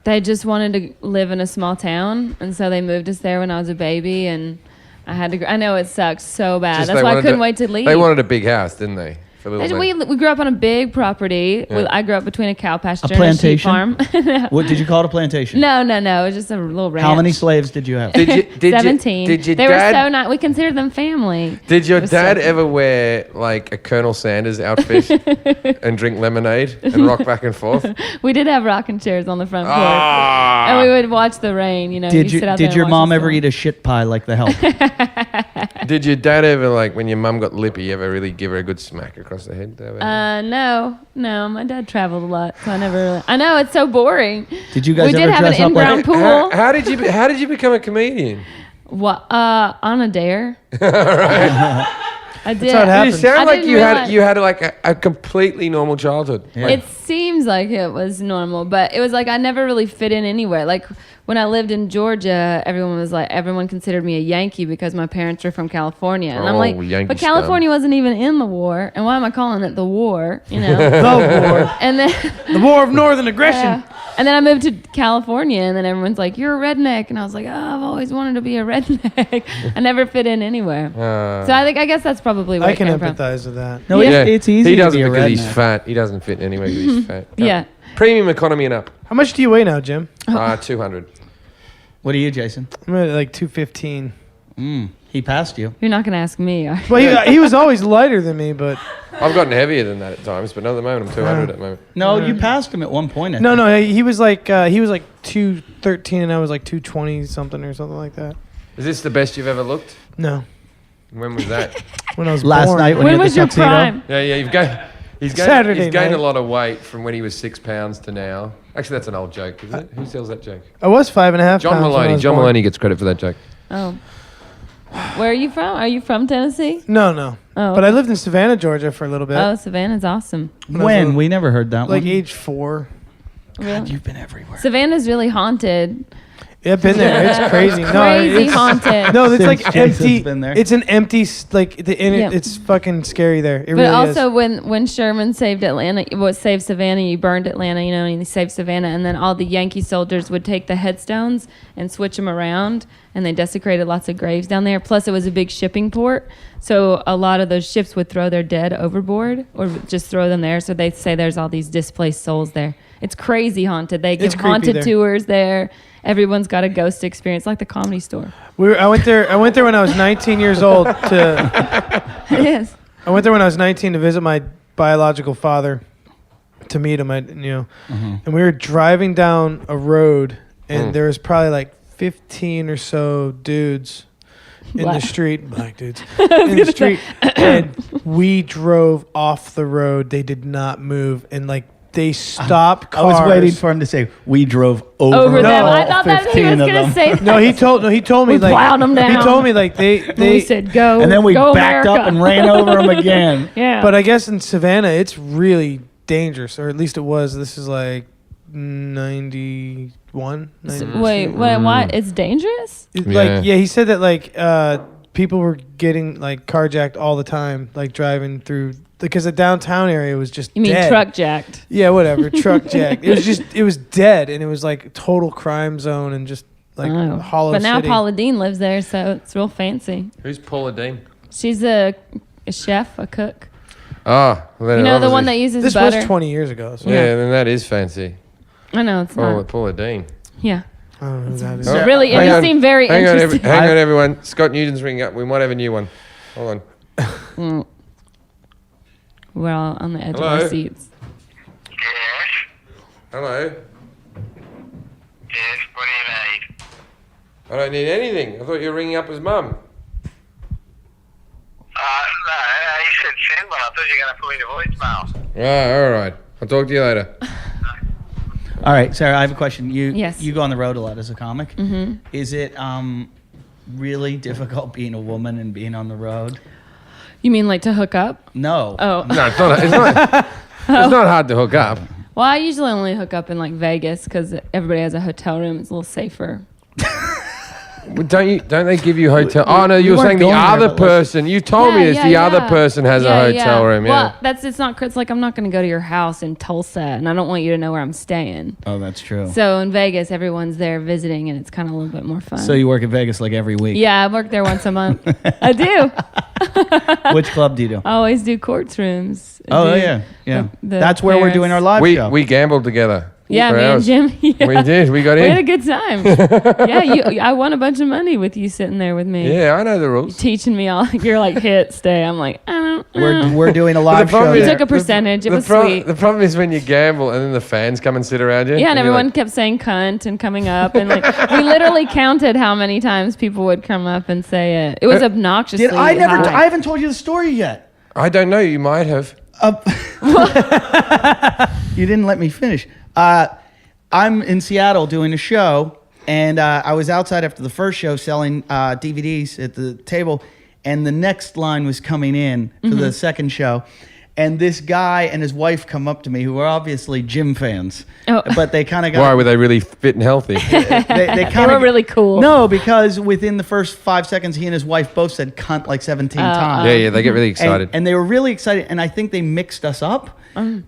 They just wanted to live in a small town, and so they moved us there when I was a baby, and I had to. I know it sucks so bad.
Just
That's
they
why I
wanted
couldn't wait to leave.
They wanted a big house, didn't they? For little
we
men.
grew up on a big property.
Yeah.
I grew up between a cow pasture
A
and a sheep
plantation?
farm.
What did you call it? A plantation?
No. It was just a little ranch.
How many slaves did you have?
Did
17.
Did your
they
dad?
were so nice. We considered them family.
Did your
was
dad
so-
ever wear like a Colonel Sanders outfit and drink lemonade and rock back and forth?
We did have rocking chairs on the front porch.
Ah.
And we would watch the rain, you know.
Did
you sit out there
did
and
your
watch
mom
the
ever
storm.
eat a shit pie like the help?
Did your dad ever, like, when your mum got lippy, you ever really give her a good smack across the head?
No. My dad traveled a lot, so I never really. I know it's so boring.
Did you guys
We did
ever
have an
dress up
in-ground
like?
pool.
How did you become a comedian?
What? On a dare. I did.
how it
You
happens.
sound
I
like
didn't
you
realize-
had like a completely normal childhood.
Yeah.
It seems like it was normal, but it was like I never really fit in anywhere. Like when I lived in Georgia, everyone considered me a Yankee because my parents were from California, and I'm
Oh,
like,
Yankee
but California wasn't even in the war, and why am I calling it the war? You know,
The war.
and then.
The war of northern aggression.
Yeah. And then I moved to California, and then everyone's like, "You're a redneck," and I was like, "Oh, I've always wanted to be a redneck." I never fit in anywhere. So I guess that's probably where
I
it
can
came from.
empathize with that.
No,
Yeah.
it's easy
He
to
doesn't
be a
because he's
redneck.
fat. He doesn't fit anyway because he's fat.
Yeah.
Premium economy and up.
How much do you weigh now, Jim?
200.
What are you, Jason?
I'm at like 215.
He passed you.
You're not gonna ask me. Are you?
Well, he was always lighter than me, but
I've gotten heavier than that at times, but not at the moment. I'm 200 at the moment.
No, you passed him at one point. I
no,
think.
no, he was like 213 and I was like 220 something or something like that.
Is this the best you've ever looked?
No,
When was that?
when I was
Last
born.
night when
When
you had
was
the
your
tuxedo?
prime?
Yeah, he's
Saturday
gained a
night.
lot of weight from when he was 6 pounds to now. Actually, that's an old joke, isn't it? Who sells that joke?
I was 5.5
John
pounds when I
Maloney.
was
John
born.
Maloney gets credit for that joke.
Oh. Where are you from? Are you from Tennessee?
No.
Oh.
But I lived in Savannah, Georgia for a little bit.
Oh, Savannah's awesome.
When? We never heard that
Like
one.
age 4.
Really?
You've been everywhere.
Savannah's really haunted.
Yeah, been there. It's crazy. No,
Crazy
it's,
haunted.
no, it's
Since
like
Jason's
empty.
been there.
It's an empty
Yeah.
It's fucking scary there. It
But
really
also
is.
when Sherman saved Atlanta, saved Savannah, you burned Atlanta, and he saved Savannah, and then all the Yankee soldiers would take the headstones and switch them around, and they desecrated lots of graves down there. Plus, it was a big shipping port, so a lot of those ships would throw their dead overboard or just throw them there. So they say there's all these displaced souls there. It's crazy haunted. They give
It's creepy
haunted
there.
tours there. Everyone's got a ghost experience, like the Comedy Store.
I went there when I was 19 years old to.
Yes.
I went there when I was 19 to visit my biological father, to meet him. And we were driving down a road, and there was probably like 15 or so dudes in
Black.
the street, black dudes in the street, and we drove off the road. They did not move, and like they stopped
I
cars.
was waiting for him to say we drove over,
Over them.
all
I thought that he
15
was
of
going to
them.
say that.
No, he told me
We
like
plowed 'em down.
He told me like
we
they
said go.
And then we
go
backed up
America.
and ran over them again.
Yeah.
But I guess in Savannah, it's really dangerous, or at least it was. This is like 91. 90.
Wait, what? It's dangerous?
Like, yeah, he said that like people were getting like carjacked all the time, like driving through because the downtown area was just
You mean
dead.
truck jacked?
Yeah, whatever, truck jacked. It was dead, and it was like a total crime zone and just like
Oh.
hollow.
But now
city.
Paula Dean lives there, so it's real fancy.
Who's Paula Dean?
She's a chef, a cook.
Oh, well,
You know, the one that
obviously-
uses
This
butter?
was 20 years ago. So
Yeah, then that is fancy.
I know, it's not.
Paula Dean.
Yeah.
I don't know who that is.
Oh,
Really,
hang
you
on.
seem very
hang
interested.
hang on, everyone. Scott Newton's ringing up. We might have a new one. Hold on.
We're all on the edge of
Hello?
our seats.
Yes?
Hello.
Yes, what do you need?
I don't need anything. I thought you were ringing up his mum.
No, you said send one. I thought you were going to put me in the voicemail.
All right. I'll talk to you later.
All right, Sarah, I have a question.
Yes.
You go on the road a lot as a comic. Mm-hmm. Is it really difficult being a woman and being on the road?
You mean like to hook up?
No.
Oh.
No, it's not. It's not hard to hook up.
Well, I usually only hook up in like Vegas because everybody has a hotel room. It's a little safer.
Well, don't they give you hotel? Oh no, you were
weren't
saying the
going there,
other
but like-
person. You told me it's the other person has a hotel room. Yeah.
Well, it's not. It's like I'm not going to go to your house in Tulsa, and I don't want you to know where I'm staying.
Oh, that's true.
So in Vegas, everyone's there visiting, and it's kind of a little bit more fun.
So you work in Vegas like every week?
Yeah, I work there once a month. I do.
Which club do you do?
I always do courts rooms. I
Oh,
do
yeah.
the
That's where we're
Paris.
doing our live show.
we gambled together.
Yeah,
for
me
hours.
and Jim. Yeah.
We did. We got
We had a
in.
good time. Yeah, I won a bunch of money with you sitting there with me.
Yeah, I know the rules.
Teaching me all. You're like, hit, stay. I'm like, I don't know.
We're doing a live show.
problem
We
is-
there.
took a percentage. It was sweet.
The problem is when you gamble and then the fans come and sit around you.
Yeah, and
you're
everyone
like,
kept saying cunt and coming up. And like, we literally counted how many times people would come up and say it. It was obnoxiously
Did I never?
high.
I haven't told you the story yet.
I don't know. You might have.
You didn't let me finish. I'm in Seattle doing a show, and I was outside after the first show selling DVDs at the table, and the next line was coming in for the second show. And this guy and his wife come up to me, who are obviously gym fans,
Oh.
but they kind of got
Why were they really fit and healthy?
they
They were really cool.
No, because within the first 5 seconds, he and his wife both said "cunt" like 17 times.
yeah, they get really excited.
And they were really excited, and I think they mixed us up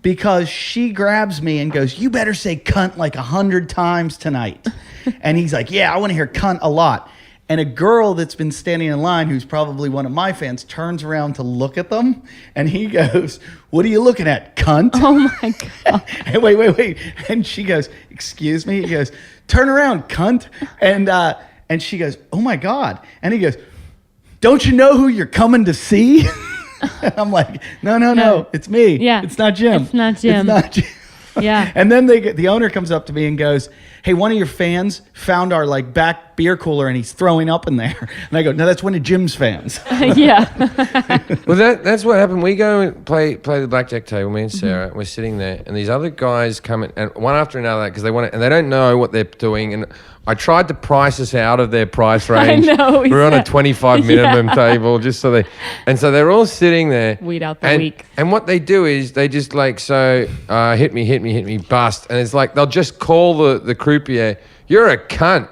because she grabs me and goes, "You better say cunt like 100 times tonight." And he's like, "Yeah, I want to hear cunt a lot." And a girl that's been standing in line, who's probably one of my fans, turns around to look at them, and he goes, "What are you looking at, cunt?"
Oh my god.
Hey, wait. And she goes, "Excuse me?" He goes, "Turn around, cunt." And she goes, "Oh my God." And he goes, "Don't you know who you're coming to see?" And I'm like, no, it's me.
Yeah.
It's not Jim.
It's not Jim.
It's not Jim.
Yeah.
And then the owner comes up to me and goes, "Hey, one of your fans found our like back beer cooler and he's throwing up in there." And I go, "No, that's one of Jim's fans."
Yeah.
Well, that's what happened. We go and play the blackjack table, me and Sarah, and we're sitting there, and these other guys come in, and one after another, because they want it, and they don't know what they're doing. And I tried to price us out of their price range.
know, he
We're on a
said.
25 minimum table, just so they, and so they're all sitting there.
Weed out the
and,
weak.
And what they do is they just like, hit me, bust. And it's like, they'll just call the croupier, you're a cunt.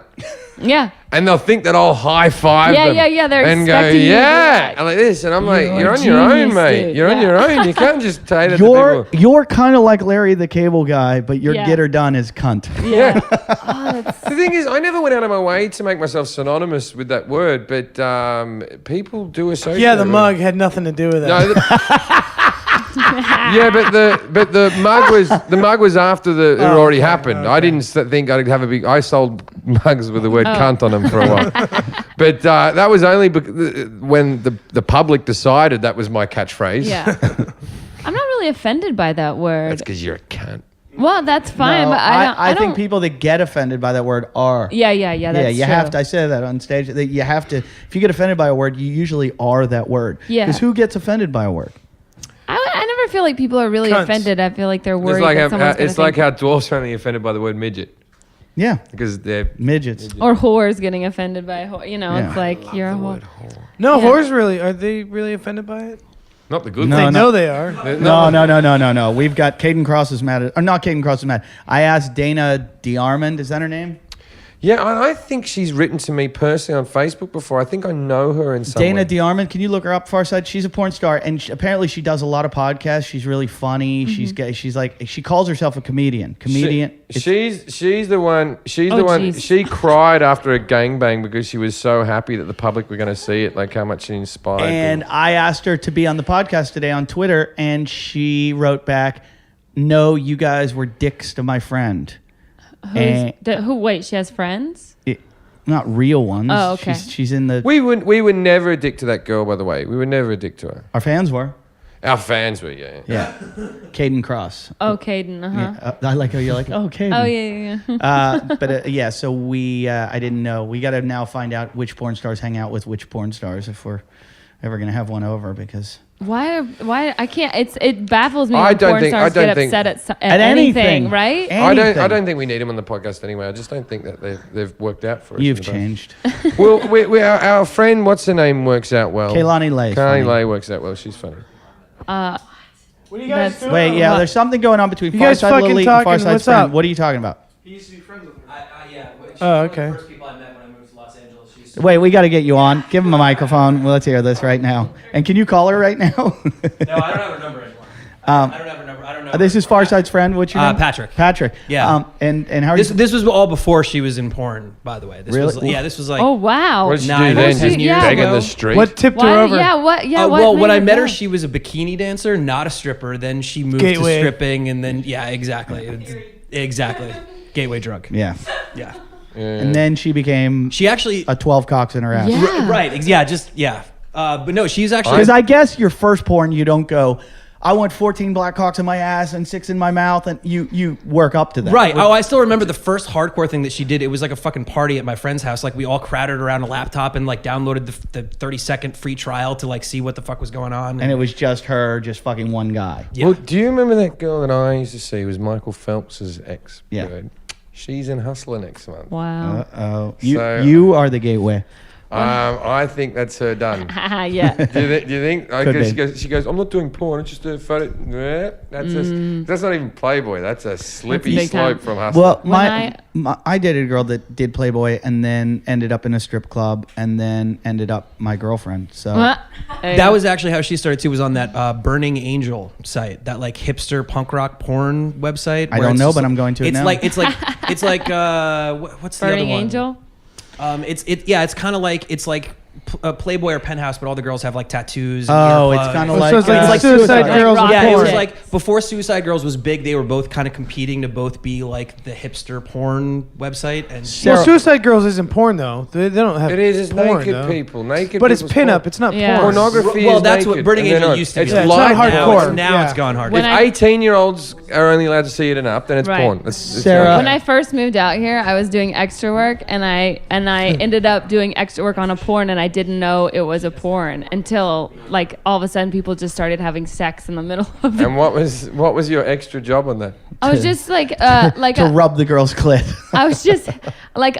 Yeah.
And they'll think that I'll high five
Yeah,
them.
yeah, yeah, they're
and go,
expecting you to do
yeah,
that.
and like this, and I'm like,
You're
you're
a
on your own,
genius,
mate.
dude.
You're on
Yeah.
your own. You can't just say that
You're
to people.
you're kind of like Larry the Cable Guy, but your
Yeah.
get her done is cunt.
Yeah. Oh, that's
The thing is, I never went out of my way to make myself synonymous with that word, but people do associate.
Yeah, the
it with
mug had nothing to do with it.
No, yeah, but the mug was after it already happened. I didn't think I'd have a big. I sold mugs with the word cunt on them for a while, but that was only when the public decided that was my catchphrase.
yeah. I'm not really offended by that word.
That's because you're a cunt.
Well, that's fine,
No,
but I don't.
think people that get offended by that word are.
Yeah, yeah, yeah. That's
you
true.
have to. I say that on stage. That you have to. If you get offended by a word, you usually are that word.
Yeah.
Because who gets offended by a word?
I never feel like people are really
Cunts.
offended. I feel like they're
It's
worried
like
that someone's
it's
gonna
like
think,
how dwarfs are only offended by the word midget
Yeah,
because they're.
midgets.
or whores getting offended by a whore. You know,
Yeah.
it's like you're a whore.
No,
Yeah.
whores really are they really offended by it?
Not the good
No,
They
thing.
know they are.
No. We've got Caden Cross is mad. Or not Caden Cross is mad. I asked Dana DeArmond. Is that her name?
Yeah, I think she's written to me personally on Facebook before. I think I know her in some
Dana
way.
DeArmond. Can you look her up, Farside? She's a porn star, and apparently she does a lot of podcasts. She's really funny. She's like she calls herself a comedian. Comedian.
She's the one. She's
Oh,
the one.
jeez.
She cried after a gangbang because she was so happy that the public were going to see it. Like how much she inspired.
And
them.
I asked her to be on the podcast today on Twitter, and she wrote back, "No, you guys were dicks to my friend." And-
Who? Wait, she has friends.
Not real ones.
Oh, okay.
She's in the.
We were never a dick to that girl. By the way, we were never a dick to her.
Our fans were.
Our fans were. Yeah.
Yeah. Caden Cross.
Oh, Caden. Uh-huh.
I like how you're like, oh, Caden.
Oh yeah.
But yeah, so I didn't know. We got to now find out which porn stars hang out with which porn stars if we're ever gonna have one over because.
Why I can't. It baffles me
I
when
don't
porn
think-
stars
I don't
get
think-
upset at anything, right?
I
Anything.
don't think we need him on the podcast anyway. I just don't think that they've worked out for us.
You've
in the
changed.
past. Well, our friend, what's her name, works out well.
Kaylani Lay.
Kaylani Lay works out well. She's funny.
What are you guys
That's-
doing?
Wait, yeah,
What?
there's something going on between
You guys
Farside
fucking
Lily and
talking,
Farside's
what's
friend.
up?
What are you talking about?
He used to be friends with her.
Yeah.
Oh, okay.
One of the first people I met when I moved to Los Angeles. She used to
Wait, we got to get you on. Give him a microphone. Well, let's hear this right now. And can you call her right now?
No, I don't have her number anymore. I don't have her number. I don't know.
This is Farside's friend. What's your name?
Patrick.
Patrick.
Yeah.
And how are
This
you?
this was all before she was in porn, by the way. This
Really?
was yeah, this was like
Oh wow.
What did she
Nine
do
or
then?
10
Just
years
beg in
ago.
the street?
What tipped her
Why?
over?
Yeah. What? Yeah.
well,
what
when
made
I
her
met her,
go?
she was a bikini dancer, not a stripper. Then she moved
Gateway.
to stripping, and then yeah, exactly, gateway drug.
Yeah.
Yeah,
And then she became
she actually
a 12 cocks in her ass.
Yeah.
right, yeah, just yeah. But no, she's actually
Because I guess your first porn, you don't go, I want 14 black cocks in my ass and 6 in my mouth, and you work up to that.
right. Oh, I still remember the first hardcore thing that she did. It was like a fucking party at my friend's house. Like we all crowded around a laptop and like downloaded the 30-second free trial to like see what the fuck was going on.
And it was just her, just fucking one guy.
yeah.
Well, do you remember that girl that I used to see? It was Michael Phelps's ex.
Yeah.
Bird? She's in Hustler next month.
Wow.
Oh,
So-
you are the gateway.
I think that's her done.
Yeah.
Do you think?
Could be.
She goes, I'm not doing porn. It's just a photo. That's not even Playboy. That's a slippy
big time.
slope from Hustler.
Well,
When
I dated a girl that did Playboy and then ended up in a strip club and then ended up my girlfriend. So
What?
That was actually how she started too. Was on that Burning Angel site, that like hipster punk rock porn website.
I
where
don't
it's
know,
just
but I'm going to it
It's
now.
like what's the
Burning
other one?
Angel.
It's kind of like it's like Playboy or Penthouse, but all the girls have like tattoos. And
Oh, it's
earplugs.
kind of
Oh,
like,
so it's like
Suicide
Suicide
Girls.
Girls
Like
with
rock
Yeah, it
porn.
was
chick.
like before Suicide Girls was big. They were both kind of competing to both be like the hipster porn website. And
Well, Suicide Girls isn't porn though. They don't have.
it is. It's
porn,
naked
though.
people. Naked.
But it's
people's
pinup.
porn.
It's not
Yeah.
porn.
Pornography.
well,
is
that's what
naked,
Burning
and they're
Angel
not.
used to be.
It's
Yeah, it's
light
not
now.
hardcore.
Now it's
Yeah.
gone hard.
When
If
I-
18-year-olds are only allowed to see it and up, then it's
Right.
porn. It's
Sarah-
When I first moved out here, I was doing extra work, and I ended up doing extra work on a porn, and I didn't know it was a porn until like all of a sudden people just started having sex in the middle of it.
And what was your extra job on that?
I was just like
to rub the girl's clit.
I was just like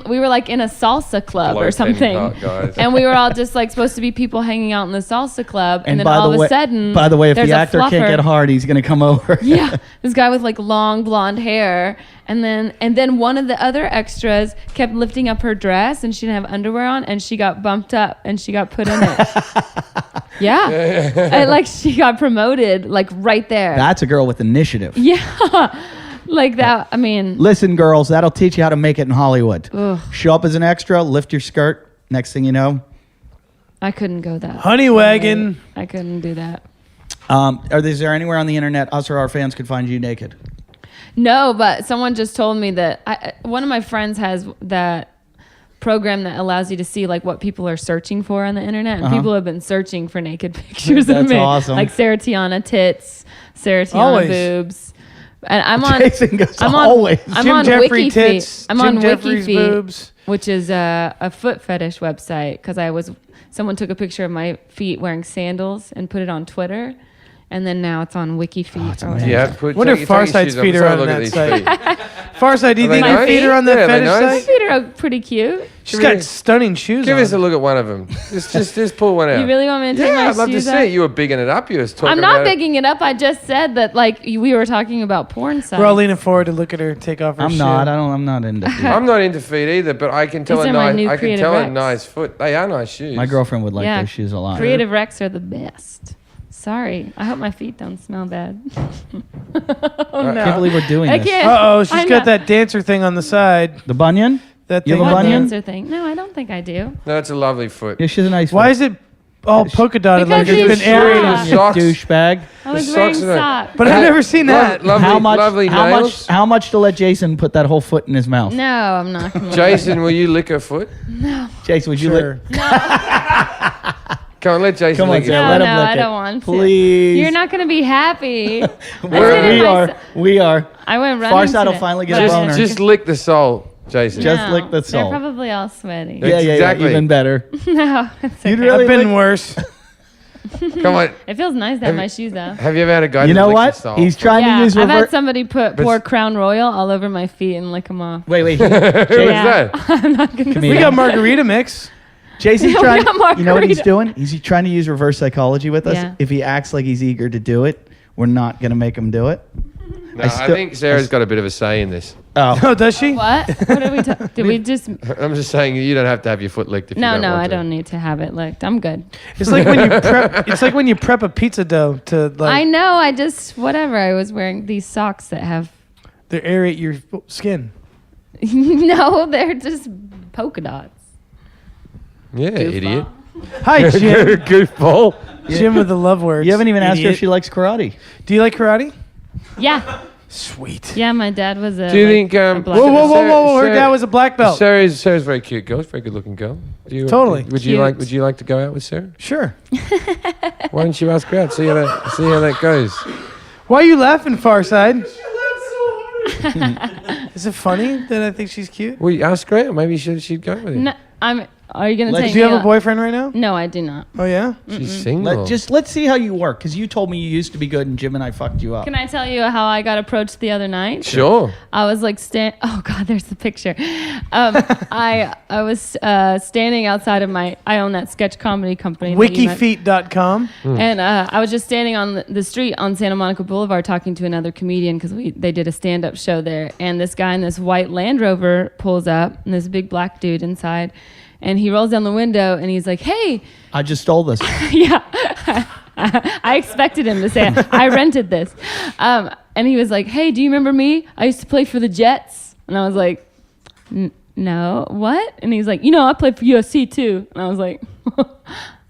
we were like in a salsa club
Blow
or something,
penny pot, guys.
and we were all just like supposed to be people hanging out in the salsa club, and then
by
all
the
of
way,
a sudden,
by the way, if
there's
the
a
actor can't
fluffer.
get hard, he's gonna come over.
Yeah, this guy with like long blonde hair, And then one of the other extras kept lifting up her dress, and she didn't have underwear on, and she got bumped up and she got put in it. Yeah. And, like, she got promoted, like, right there.
That's a girl with initiative.
Yeah. Like that. I mean,
Listen, girls, that'll teach you how to make it in Hollywood.
Ugh.
Show up as an extra, lift your skirt. Next thing you know.
I couldn't go that.
Honey wagon.
I couldn't do that.
Is there anywhere on the internet us or our fans could find you naked?
No, but someone just told me that one of my friends has that program that allows you to see like what people are searching for on the internet, and people have been searching for naked pictures of
That's
me,
awesome.
like Sarah Tiana tits, Sarah Tiana
Always.
boobs, and I'm on.
Jason goes,
I'm on.
always.
I'm
Jim
on
Jeffrey
WikiFeet.
tits.
I'm
Jim
on
Jeffrey's
WikiFeet,
boobs.
which is a foot fetish website, because someone took a picture of my feet wearing sandals and put it on Twitter. And then now it's on WikiFeet. or whatever.
Yeah,
Wonder if Farsight's feet are on that site. Farside, do you
Are they
think your
nice?
feet are on that
Yeah, they're
fetish
nice.
My
site?
feet are pretty cute.
She's got stunning shoes
Give
on.
us a look at one of them. Just pull one out.
You really want me to take my
Yeah, I'd love to
shoes
see
off?
it. You were bigging it up. You was talking
I'm not
about it.
bigging it up. I just said that, like, we were talking about porn sites.
We're all leaning forward to look at her take off her
I'm
shoe.
not. I'm not into feet.
I'm not into feet either, but I can tell
These
a
are my
nice.
new
I can
Creative
tell a
Rex.
nice foot. They are nice shoes.
My girlfriend would like
Yeah.
those shoes a lot.
Creative Rex are the best. Sorry. I hope my feet don't smell bad. Oh, no.
I can't believe we're doing
I
this.
can't.
Uh-oh, she's
I
got
know.
that dancer thing on the side.
The bunion?
That
You
thing.
have a
What
bunion?
dancer thing? No, I don't think I do.
No, it's a lovely foot.
Yeah, she's a nice.
Why is it all polka dotted like
Because
it's
he's
been aerated?
short.
you
Socks.
douchebag?
I was
The
wearing
socks are nice.
socks.
But I've never seen that.
Lovely,
How much?
lovely
How
nails.
much? How much to let Jason put that whole foot in his mouth?
No, I'm not going to.
Jason, will you lick her foot?
Jason, would you?
Sure.
Come on, let Jason
Come on,
lick
Sarah,
her
let
No,
him
no,
lick
I
it.
don't want to.
Please.
You're not going to be happy.
We
myself.
are. We are.
I went running
Farside will
today.
finally get
But
a
I
boner.
didn't.
Just lick the sole, Jason.
Just
No,
lick the sole.
They're probably all sweaty.
Yeah.
Yeah,
Exactly.
even better.
No, it's okay.
You'd really
I've been
lick-
worse.
Come on.
It feels nice to have my shoes off.
Have you ever had a guy
You
that
know
licks
what?
the sole?
He's trying
Yeah,
to use
I've had
reverse.
somebody pour Crown Royal all over my feet and lick them off.
Wait.
Who was
Yeah.
that?
I'm not going to
Come
say
here.
We got margarita mix.
Jason's
We
trying.
got
You know what he's
margarita.
doing? He's trying to use reverse psychology with us.
Yeah.
If he acts like he's eager to do it, we're not going to make him do it.
No, I think Sarah's got a bit of a say in this.
Oh,
Oh, does she?
What? What did we did we just...
I'm just saying you don't have to have your foot licked if you
No,
don't want
I
to.
don't need to have it licked. I'm good.
It's like when you prep. It's like when you prep a pizza dough to like
I know. I just... Whatever. I was wearing these socks that have...
to aerate your skin.
No, they're just polka dots.
Yeah, idiot.
Hi, Jim.
Goofball.
Jim with the love words.
you haven't even asked her if
Idiot.
she likes karate.
Do you like karate?
Yeah.
Sweet.
Yeah, my dad was a...
Do you
like,
think,
a black
Whoa,
belt.
whoa, whoa, whoa! Her
Sarah-
dad was a black belt.
Sarah's a very cute girl. Very good looking girl. Do you,
Totally.
Would you
Cute.
like? Would you like to go out with Sarah?
Sure.
Why don't you ask her out? See how that goes.
Why are you laughing, Farside? Is it funny that I think she's cute?
Well, you ask her out. Maybe she'd go with you.
No, are you going to
Like,
take
Do you
me
have a
out?
boyfriend right now?
No, I do not.
Oh yeah.
She's single.
Let's see how you work, because you told me you used to be good, and Jim and I fucked you up.
Can I tell you how I got approached the other night?
Sure.
I was like oh God, there's the picture. I was standing outside of I own that sketch comedy company. that you met.
Wikifeet.com.
And I was just standing on the street on Santa Monica Boulevard talking to another comedian because they did a stand-up show there. And this guy in this white Land Rover pulls up, and this big black dude inside. And he rolls down the window, and he's like, hey.
I just stole this.
Yeah. I expected him to say, I rented this. And he was like, hey, do you remember me? I used to play for the Jets. And I was like, no, what? And he's like, I played for UFC too. And I was like,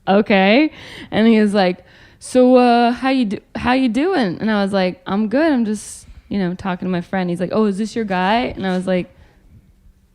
okay. And he was like, so how you doing? And I was like, I'm good. I'm just, talking to my friend. He's like, oh, is this your guy? And I was like,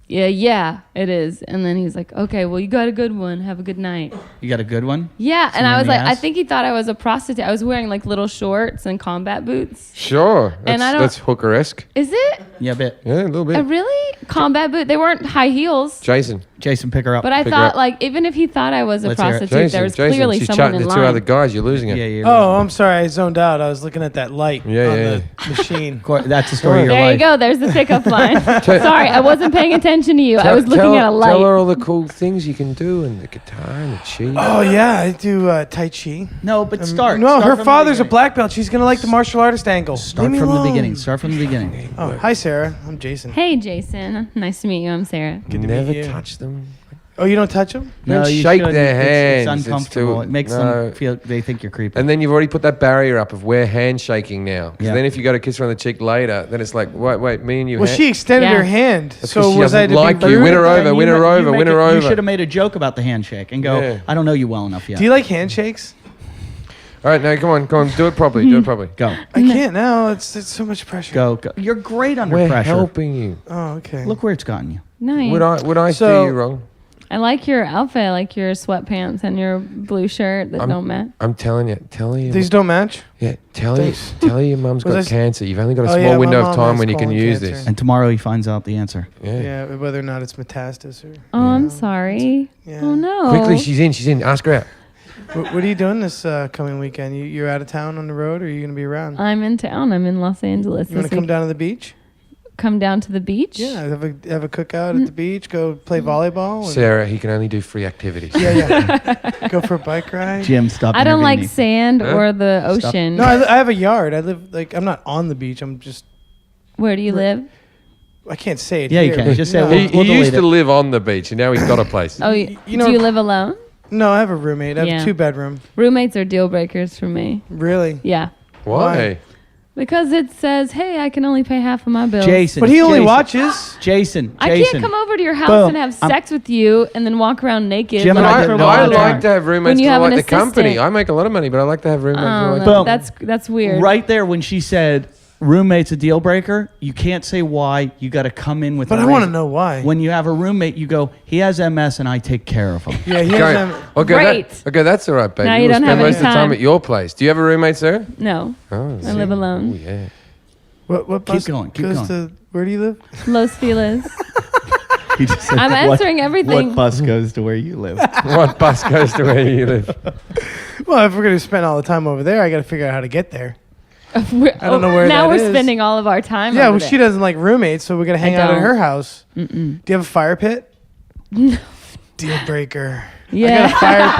yeah, it is. And then he's like, okay, well, you got a good one. Have a good night.
You got a good one?
Yeah, and
Someone
I was
in the
like, I
ass?
think he thought I was a prostitute. I was wearing like little shorts and combat boots.
Sure.
And I don't-
That's hooker-esque.
Is it
Yeah, a bit.
Yeah, a little bit.
a really combat boot? They weren't high heels.
Jason.
Jason, pick her up.
But I
Pick her
thought,
up.
like, even if he thought I was a
Let's hear it.
prostitute, there was clearly
she's
someone
chatting
in
to two
line.
other guys. You're losing it.
yeah, yeah.
Oh, I'm sorry. I zoned out. I was looking at that light
Yeah,
on
yeah,
the machine.
That's the story of your
There
life.
you go. There's the pickup line. Sorry, I wasn't paying attention to you. I was looking at a light.
Tell her all the cool things you can do and the guitar and the cheese.
Oh, yeah. I do Tai Chi.
No, but start.
No,
Start
her
from the
father's a
beginning.
black belt. She's going to like the martial artist angle.
Start
Leave me
from the
alone.
beginning. Start from the beginning.
Oh, hi, Sarah. I'm Jason.
Hey, Jason. Nice to meet you. I'm Sarah.
to
Never
meet you.
touch them.
Oh, you don't touch them?
No,
Don't
you
shake
shouldn't.
their
It's
hands. It's
uncomfortable.
too-
It makes
no.
them feel they think you're creepy.
And then you've already put that barrier up of we're handshaking now. 'Cause
Yeah.
then if you go to kiss her on the cheek later, then it's like, wait, me and you.
Well, she extended
Yeah.
her hand.
That's
So
'cause she
was I
doesn't
to
like
be
you.
rude?
Win her over,
And
win
you
her
ma- you
over,
make
win
it-
her
You
over.
should have made a joke about the handshake and go,
Yeah.
I don't know you well enough yet.
Do you like handshakes?
All right, now come on, do it properly, do it properly.
Go.
I can't now. It's so much pressure.
Go. You're great under
We're
pressure.
helping you.
Oh, okay.
Look where it's gotten you.
Nice.
Would I
So-
do you wrong?
I like your outfit. I like your sweatpants and your blue shirt that don't match.
I'm telling you,
These don't match?
tell
Thanks.
your mum's
Was
got
I-
cancer. You've only got a
Oh,
small
yeah, my
window of
mom
time
has
when you can
colon
use
cancer.
this.
And tomorrow he finds out the answer.
Yeah.
Yeah, whether or not it's metastasis or.
Oh, I'm sorry.
Yeah.
Oh, no.
Quickly, she's in. Ask her out.
What are you doing this coming weekend? You're out of town on the road, or are you going to be around?
I'm in town. I'm in Los Angeles.
You want
this
to come
week.
down to the beach?
Come down to the beach?
Yeah, have a cookout at the beach. Go play volleyball. and-
Sarah, he can only do free activities.
Yeah. Go for a bike ride.
Jim, stop.
I don't like
intervening.
sand
Huh?
or the
Stop.
ocean.
No, I have a yard. I live I'm not on the beach. I'm just.
Where do you live?
I can't say it.
Yeah, you
here,
can.
but
Just say
no.
we'll-
He
delete
used
it.
to live on the beach, and now he's got a place.
Oh,
you know-
do you live alone?
No, I have a roommate. I have
Yeah.
a 2-bedroom.
Roommates are deal breakers for me.
Really?
Yeah.
Why?
Because it says, hey, I can only pay half of my bills.
Jason.
But he only
Jason,
watches.
Jason.
I
Jason.
can't come over to your house
Boom.
and have
I'm-
sex with you and then walk around naked.
Jim and
looking
I
I,
for
did
water.
I
water.
like to have roommates
When you
because I
have
like
an
the company.
assistant.
I make a lot of money, but I like to have roommates. who
Oh,
like
Boom.
that's weird.
Right there when she said roommate's a deal breaker, you can't say why. You got to come in with.
But
a
I want to
reason.
know why.
When you have a roommate, you go, he has MS and I take care of him.
Yeah, he
Okay,
has
okay,
Great.
okay, that's all right, baby.
Now you
We'll
don't
spend
have
most
any
of the time
time.
at your place. Do you have a roommate, Sarah?
No.
Oh,
I live alone.
Oh, yeah.
What
Keep
bus
going, keep
goes
going.
to where do you live?
Los Feliz.
He just said,
I'm answering everything.
What bus goes to where you live?
What bus goes to where you live?
Well, if we're gonna spend all the time over there, I got to figure out how to get there.
I
don't know where
now
that
we're
is.
spending all of our time.
Yeah,
over
well,
there.
she doesn't like roommates, so we're gonna hang out at
don't.
her house.
Mm-mm.
Do you have a fire pit? Deal breaker.
Yeah.
I got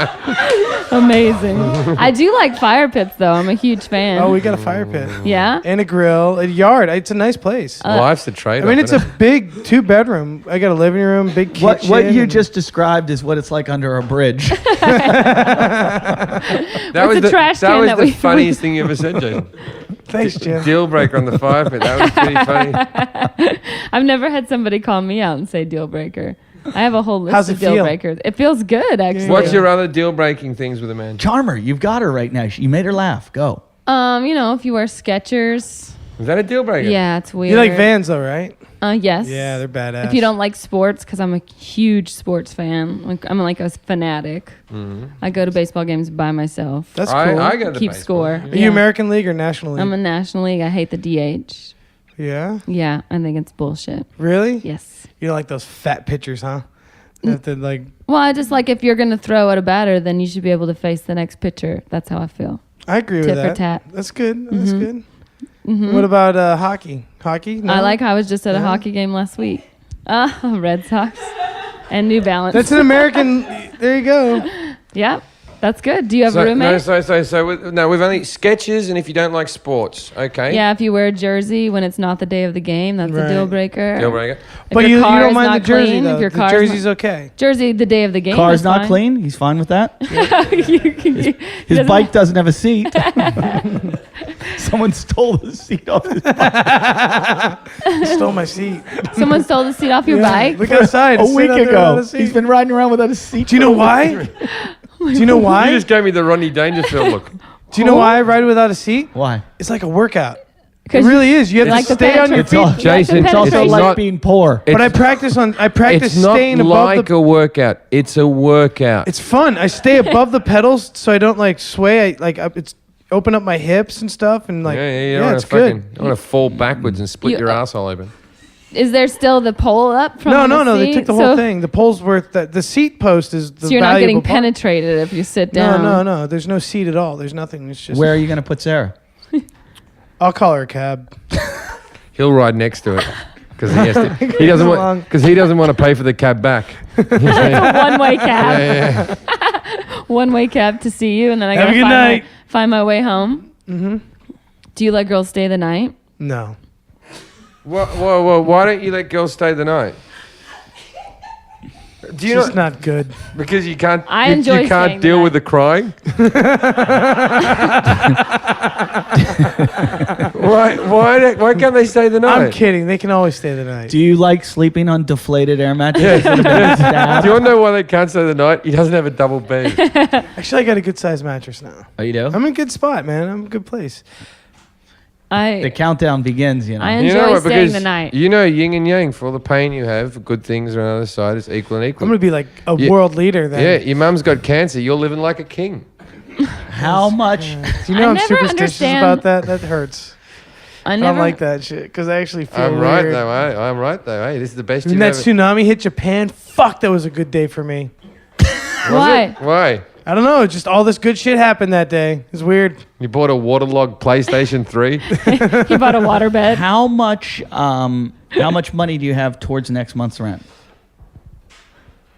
a fire pit.
Amazing. I do like fire pits, though. I'm a huge fan.
Oh, we got a fire pit
Yeah.
and a grill, a yard. It's a nice place.
Life's a trade.
I mean, it's a big 2-bedroom. I got a living room, big kitchen.
What you
and-
just described is what it's like under a bridge.
that
What's the trash
that
can
was
that
the
we-
funniest thing you ever said, Jason.
Thanks, Jim.
Deal breaker on the fire pit. That was pretty funny.
I've never had somebody call me out and say deal breaker. I have a whole list
How's
of
it
deal
feel?
breakers. It feels good, actually.
What's your other deal breaking things with a man?
Charmer, you've got her right now. You made her laugh. Go.
If you wear Skechers.
Is that a deal breaker?
Yeah, it's weird.
You like Vans though, right?
Yes.
Yeah, they're badass.
If you don't like sports, because I'm a huge sports fan, like I'm like a fanatic. I go to baseball games by myself.
that's cool.
I go to
Keep
baseball.
score.
Are you American League or National League?
I'm a National League. I hate the DH.
Yeah,
Yeah, I think it's bullshit.
really?
Yes.
You don't like those fat pitchers, huh? You have to like.
Well, I just like if you're gonna throw at a batter, then you should be able to face the next pitcher. That's how I feel.
I agree with
Tit for
that.
tat.
That's good. That's good. What about hockey? Hockey? No?
I was just at a
Yeah.
hockey game last week. Red Sox and New Balance.
That's an American. There you go.
Yep, that's good. Do you have a
No,
roommate?
we've only sketches, and if you don't like sports, okay.
Yeah, if you wear a jersey when it's not the day of the game, that's
Right.
a deal breaker.
Deal breaker.
If
But
your
you
car
don't
is
mind the
not
jersey
clean,
though.
If your
The
car's
jersey's
not,
okay.
jersey the day of the game.
Car's
that's
not
fine.
clean. He's fine with that. His
doesn't-
bike doesn't have a seat. Someone stole the seat off his bike
Stole my seat.
Someone stole the seat off your
Yeah,
bike.
Look outside.
a
It's
week
sitting out there without
ago.
a seat.
He's been riding around without a seat.
Do you know why? Do you know
You
why?
just gave me the Rodney Dangerfield look.
Do you know why I ride without a seat?
Why?
It's like a workout. It
'Cause
really is. You have
like
to
the
stay on your
It's all-
feet.
Jason,
It's also
penetration.
like
not-
being poor.
But I practice
It's not
staying above
like
the.
a workout. It's a workout.
It's fun. I stay above the pedals so I don't like sway. It's open up my hips and stuff and like
you don't wanna
it's good.
I want to fall backwards and split
You-
your asshole open.
Is there still the pole up from
No. They
seat?
took the whole thing. The pole's worth the seat post is the
So you're not
valuable
getting
part.
penetrated if you sit down.
No. There's no seat at all. There's nothing. It's just.
Where are you going to put Sarah?
I'll call her a cab.
He'll ride next to it because he
along.
doesn't want to pay for the cab back.
It's a one-way cab.
Yeah.
One-way cab to see you, and then I
Have a
gotta
good night.
find my way home. Mm-hmm. Do you let girls stay the night?
No.
Whoa! Why don't you let girls stay the night? Do you
It's just not good.
because you can't?
I
you
enjoy staying
can't
the
deal
night.
with the crying. Why can't they stay the night?
I'm kidding. They can always stay the night.
Do you like sleeping on deflated air mattresses? that have been stabbed?
Do you want to know why they can't stay the night? He doesn't have a double bed.
Actually, I got a good sized mattress now.
Oh, you do?
I'm in a good spot, man. I'm in a good place.
The countdown begins, you know.
I
You
enjoy
know what?
staying
Because
the night.
you know yin and yang. For all the pain you have, for good things are on the other side. It's equal and equal.
I'm gonna be like a
Yeah.
world leader then.
Yeah, your mum's got cancer. You're living like a king.
How much?
Do you know
I
I'm
never
superstitious
understand-
about that? That hurts.
I
I
never
don't like that shit because I actually feel
I'm
weird.
right though. I'm right though. Hey, this is the best
When
you've
that
ever.
tsunami hit Japan, fuck, that was a good day for me.
Why?
Why?
I don't know. Just all this good shit happened that day. It's weird.
You bought a waterlogged PlayStation 3?
He bought a waterbed.
How much money do you have towards next month's rent?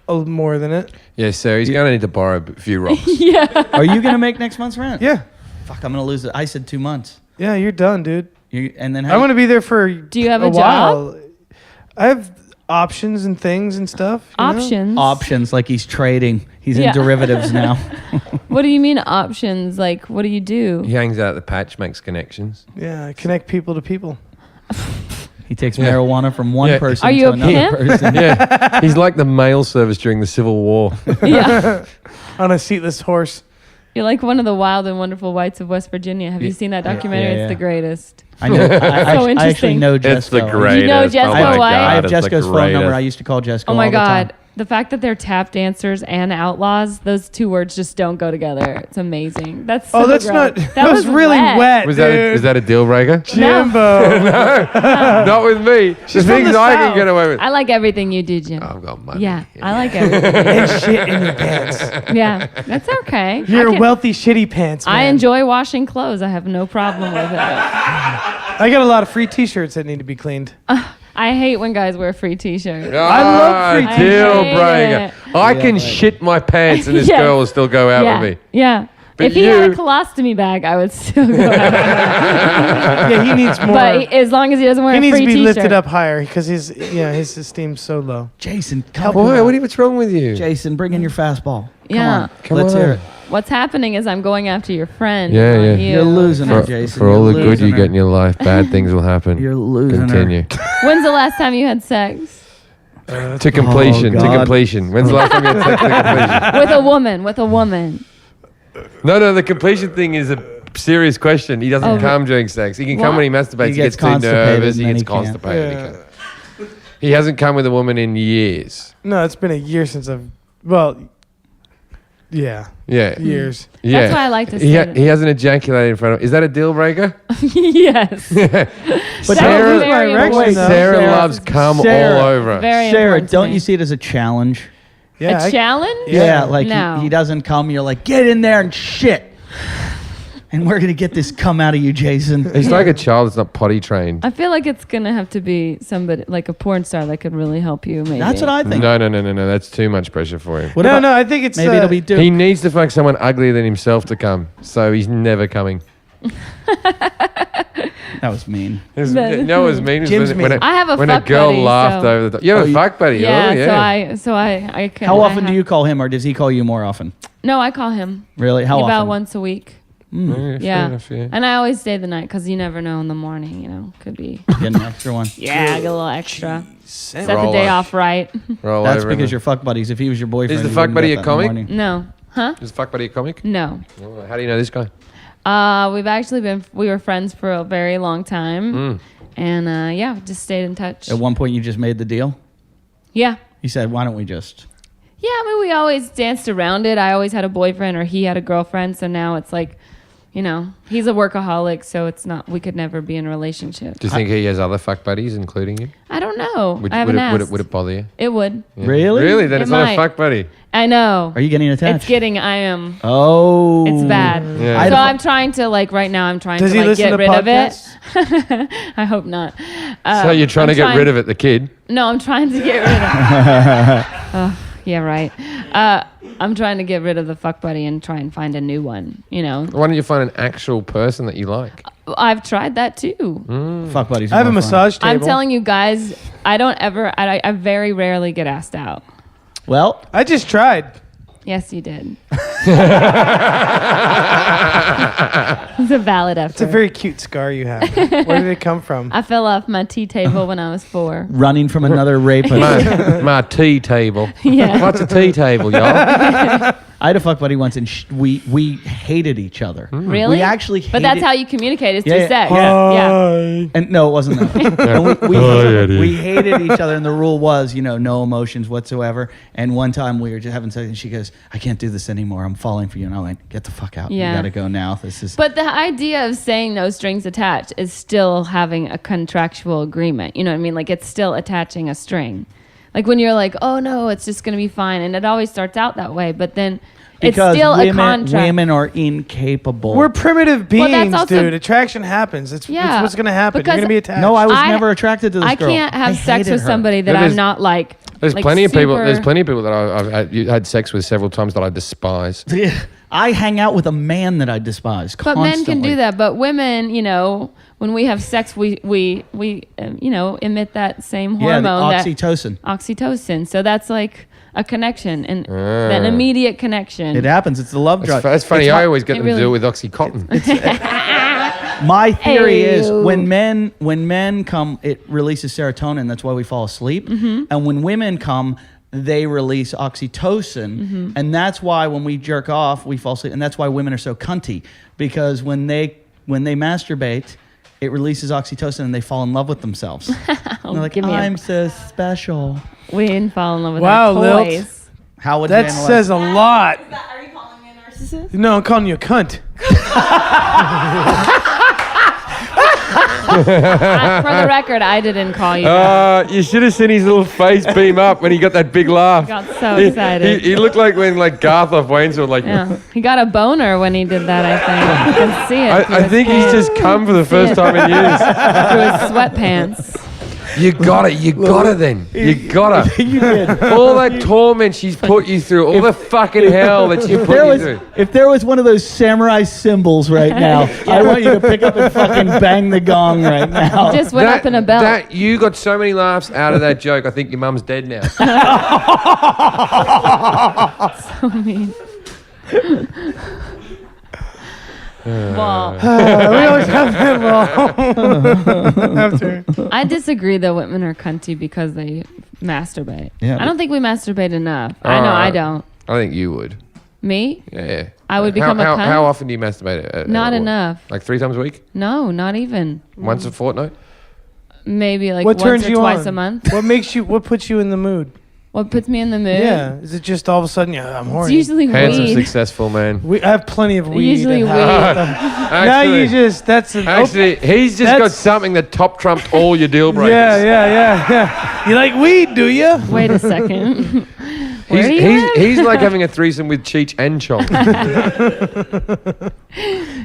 A little more than it.
Yeah, Sarah, he's going to need to borrow a few rocks.
Yeah.
Are you going to make next month's rent?
Yeah.
Fuck, I'm going to lose it. I said 2 months.
Yeah, you're done, dude.
And then
I'm gonna be there for.
Do you have
a
a job?
while. I have options and things and stuff. you know?
Options.
options like he's trading. He's
Yeah.
in derivatives now.
What do you mean options? Like, what do you do?
He hangs out at the patch, makes connections.
Yeah, I connect people to people.
He takes marijuana from one
Yeah.
person
Are you
to
a
another
pimp?
person.
Yeah, he's like the mail service during the Civil War.
Yeah.
On a seatless horse.
You're like one of the wild and wonderful whites of West Virginia. Have you seen that documentary?
Yeah, yeah.
It's the greatest.
I know. I actually
interesting.
know Jesco.
It's the greatest.
You know Jesco
oh my
White?
God,
I have
it's the
Jesco's phone number.
greatest.
I used to call Jesco.
Oh my
all the time.
God. The fact that they're tap dancers and outlaws, those two words just don't go together. It's amazing. That's so
Oh, that's
gross.
not.
That
That was really wet.
Was
dude.
that a deal breaker?
Jimbo?
Not with me.
She's
the
from
things
the
I
South.
can get away with.
I like everything you do, Jim.
I've got money.
Yeah, I like everything.
and shit in your pants.
Yeah, that's okay.
You're
I can-
wealthy shitty pants. Man.
I enjoy washing clothes. I have no problem with it.
I got a lot of free T-shirts that need to be cleaned.
I hate when guys wear free t-shirts.
I love free
I
deal
hate
breaker. I can shit my pants and this
Yes.
girl will still go out
Yeah,
with me.
yeah.
But
If he had a
you-
colostomy bag, I would still go out.
Yeah, he needs more.
But as long as he doesn't wear
he
a
needs
free
to be
t-shirt.
lifted up higher because his esteem's so low.
Jason, come
Boy,
on.
what's wrong with you?
Jason, bring in your fastball. Come
Yeah.
on.
Come
Let's
on.
hear it.
What's happening is I'm going after your friend.
Yeah,
not
yeah.
you.
You're losing
For,
her, Jason.
for all
You're
the good
losing
you
her.
get in your life, bad things will happen.
You're losing her.
Continue.
When's the last time you had sex?
To completion.
Oh,
To
God.
completion. When's the last time you had sex to completion?
With a woman. With a woman.
No, the completion thing is a serious question. He doesn't
Oh,
come during sex. He can
What?
come when he masturbates.
He
He
gets
gets too
constipated
nervous.
and
He
then
gets
he can't.
constipated.
Yeah.
He hasn't come with a woman in years.
No, it's been a year since I've. Well, yeah,
Yeah.
years.
Yeah.
That's why I like to
He,
say
ha- he hasn't ejaculated in front of. Is that a deal breaker?
Yes.
But
That
Sarah,
was very
my erection,
important.
though.
Sarah
Sarah-
loves cum
Sarah-
all over.
Very
Sarah,
important to
don't
me.
you see it as a challenge?
Yeah,
A challenge?
Yeah, like
No.
he doesn't come. You're like, get in there and shit. And we're going to get this cum out of you, Jason.
He's like a child that's not potty trained.
I feel like it's going to have to be somebody, like a porn star that could really help you, maybe.
That's what I think.
No. That's too much pressure for him.
What
no,
about-
no, I think it's
Maybe it'll be Duke.
He needs to fuck someone uglier than himself to come, so he's never coming.
That was mean.
No, it was mean. It was
Jim's
when,
mean.
I have a
when
fuck
a girl
buddy,
laughed
so-
over the top. You have
Oh,
a
you-
fuck buddy?
Yeah,
Oh, yeah.
so I can.
How
I
often do
have-
you call him, or does he call you more often?
No, I call him.
Really? How
About
often?
once a week.
Fair
Yeah.
enough, yeah.
And I always stay the night because you never know in the morning, could be.
Get an extra one.
Yeah, I get a little extra. Set the
Roll
day
off.
off right.
Roll
That's
over
because
and-
you're fuck buddies. If he was your boyfriend,
Is the
you
fuck
wouldn't
buddy
get
a
that in the
comic?
morning.
No. Huh?
Is fuck buddy a comic?
No.
Oh, how do you know this guy?
We've actually we were friends for a very long time. And yeah, just stayed in touch.
At one point, you just made the deal.
Yeah.
He said, "Why don't we just?"
Yeah, I mean, we always danced around it. I always had a boyfriend or he had a girlfriend. So now it's like, You know, he's a workaholic, so it's not. We could never be in a relationship.
Do you think he has other fuck buddies, including you?
I don't know.
Would,
I haven't
would,
asked.
it, would it bother you?
It would.
Yeah.
Really?
Really? Then
It
it's not a
might.
fuck buddy.
I know.
Are you getting attached?
It's getting. I am.
Oh.
It's bad.
Yeah.
So I'm trying to right now. I'm trying
Does
to
he listen
get
to
rid
podcasts?
of it. I hope not.
So you're trying to get rid of it, the kid?
No, I'm trying to get rid of. Oh, yeah, right. I'm trying to get rid of the fuck buddy and try and find a new one. You know,
Why don't you find an actual person that you like?
I've tried that too.
Fuck buddies.
I have a massage table.
I'm telling you guys, I don't ever. I very rarely get asked out.
Well,
I just tried.
Yes, you did. It's a valid effort.
It's a very cute scar you have. Where did it come from?
I fell off my tea table when I was 4.
running from another rapist.
My tea table.
Yeah.
What's a tea table, y'all?
I had a fuck buddy once, and we hated each other.
Really?
We actually
But that's
hated-
how you communicate is
Yeah,
through
yeah.
sex.
Yeah. And no, it wasn't that. And we hated each other, and the rule was, no emotions whatsoever. And one time we were just having sex, and she goes, "I can't do this anymore. I'm falling for you." And I went, "Get the fuck out.
Yeah.
You got to go now. This is."
But the idea of saying no strings attached is still having a contractual agreement. You know what I mean? Like it's still attaching a string. Like when you're like, "Oh no, it's just going to be fine." And it always starts out that way, but then
because
it's still
women,
a contract.
women are incapable.
We're primitive
Well,
beings,
that's also-
dude. Attraction happens. It's
Yeah,
what's going to happen. You're
because-
going to be attached.
no, I was
I-
never attracted to this
I
girl.
can't have
I
sex
hated
with
her.
somebody that
Yeah,
I'm not like.
There's
like
plenty of people.
super-
There's plenty of people that I've had sex with several times that I despise.
I hang out with a man that I despise
But
constantly.
men can do that. But women, when we have sex, we emit that same
Yeah, the
hormone,
oxytocin.
oxytocin. So that's like a connection, and an immediate connection.
It happens. It's the love drug.
It's funny.
It's
I
my-
always get
it
them
really-
to do it with OxyContin.
My theory is
Ayo.
when men come, it releases serotonin. That's why we fall asleep. And when women come, they release oxytocin, and that's why when we jerk off, we fall asleep. And that's why women are so cunty, because when they masturbate, it releases oxytocin, and they fall in love with themselves. And they're like,
give me a-
I'm so special.
We didn't fall in love with
Wow,
our
Lilt.
toys.
How would
That
you analyze-
says a lot.
Are you calling me a narcissist?
No, I'm calling you a cunt.
For the record, I didn't call you. that.
You should have seen his little face beam up when he got that big laugh.
Got so excited.
He looked like when Garth off Waynesville,
Yeah, he got a boner when he did that. I think you can see it. through
I
his
think he's
pants,
just come for the first time in years.
through his sweatpants.
You got it then. You got it.
You did.
All that torment she's put you through, all the fucking hell that she put you through.
If there was one of those samurai symbols right now, I want you to pick up and fucking bang the gong right now.
Just went up in a belt.
You got so many laughs out of that joke. I think your mum's dead now.
So mean. Well,
We always have that long after.
I disagree that women are cunty because they masturbate.
Yeah.
I don't think we masturbate enough. I know I don't.
I think you would.
Me?
Yeah.
I would become a cunt?
How often do you masturbate?
Not enough.
Like 3 times a week?
No, not even.
Once a fortnight?
Maybe like
What
once
turns
or
you
twice
on?
a month.
What puts you in the mood?
What puts me in the mood?
Yeah. Is it just all of a sudden, I'm
It's
horny?
usually
Handsome,
weed.
successful man.
I have plenty of weed.
Usually
at
weed.
home. Now you just,
Actually, he's just got
that's-
something that top trumped all your deal breakers.
Yeah. You like weed, do you?
Wait a second. Where do you live?
He's like having a threesome with Cheech and Chong.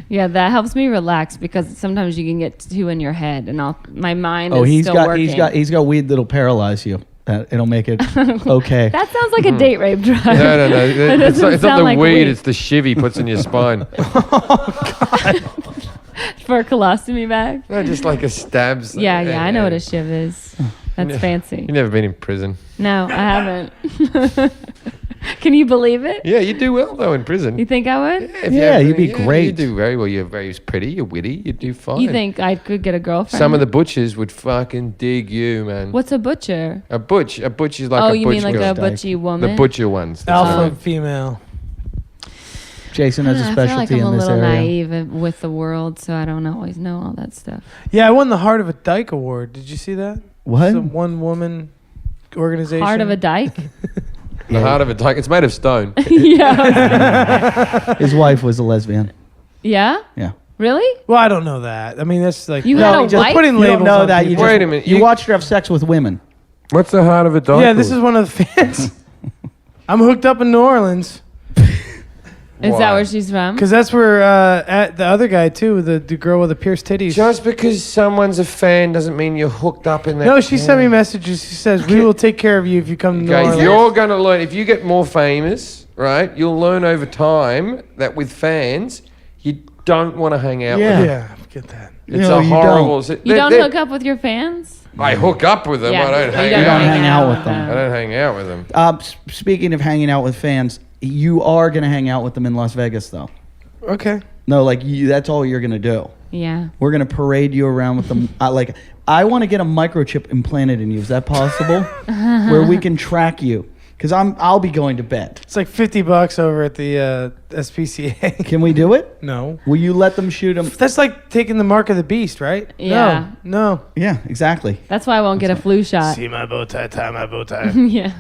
Yeah, that helps me relax because sometimes you can get too in your head, and my mind
Oh,
is
he's
still
got
working.
he's got weed that'll paralyze you. It'll make it okay.
That sounds like a date rape drug.
No. It's
doesn't
not
sound
the
like
weed,
weed.
it's the shiv he puts in your spine.
For a colostomy bag.
No, just like a stabs.
Yeah, I know what a shiv is. That's fancy.
You've never been in prison.
No, I haven't. Can you believe it?
Yeah, you do well though in prison.
You think I would?
If
Yeah, you'd be great.
You do very well. You're very pretty. You're witty. You do fine.
You think I could get a girlfriend?
Some of the butchers would fucking dig you, man.
What's a butcher?
A butch is like
Oh,
a
you
butch
mean like
girl.
a butchy woman?
The butcher ones.
Alpha female.
Jason has a
I feel like
specialty
I'm a
in this
little
area.
naive with the world, so I don't always know all that stuff.
Yeah, I won the Heart of a Dyke Award. Did you see that?
What?
Some one woman organization.
Heart of a dyke?
The heart of a dyke. It's made of stone.
Yeah.
His wife was a lesbian.
Yeah?
Yeah.
Really?
Well, I don't know that. I mean, that's like
You had a
just
wife?
putting
You
labels
don't know
on
that.
people.
Wait a minute,
You
you-
watched her have sex with women.
What's the heart of a dog?
Yeah, this is one of the fans. I'm hooked up in New Orleans
Is
Why?
that where she's from?
because that's where at the other guy too, the girl with the pierced titties.
Just because someone's a fan doesn't mean you're hooked up in that.
No, she sent me messages. She says we will take care of you if you come to New
Okay,
Orleans.
you're going to learn. If you get more famous, right, you'll learn over time that with fans, you don't want to hang out
Yeah.
with them.
Yeah, get that.
It's
No,
a
you
horrible...
You don't hook up with your fans?
I hook up with them. I don't
you
hang
You
out.
don't hang out with them.
I don't hang out with them.
Speaking of hanging out with fans, you are going to hang out with them in Las Vegas, though.
Okay.
No, like that's all you're going to do.
Yeah.
We're going to parade you around with them. I want to get a microchip implanted in you. Is that possible? Where we can track you. Because I'll be going to bed.
It's like $50 over at the SPCA.
Can we do it?
No.
Will you let them shoot them?
That's like taking the mark of the beast, right?
Yeah.
No.
Yeah, exactly.
That's why I won't get a flu shot.
See my bow tie, tie my bow tie.
Yeah.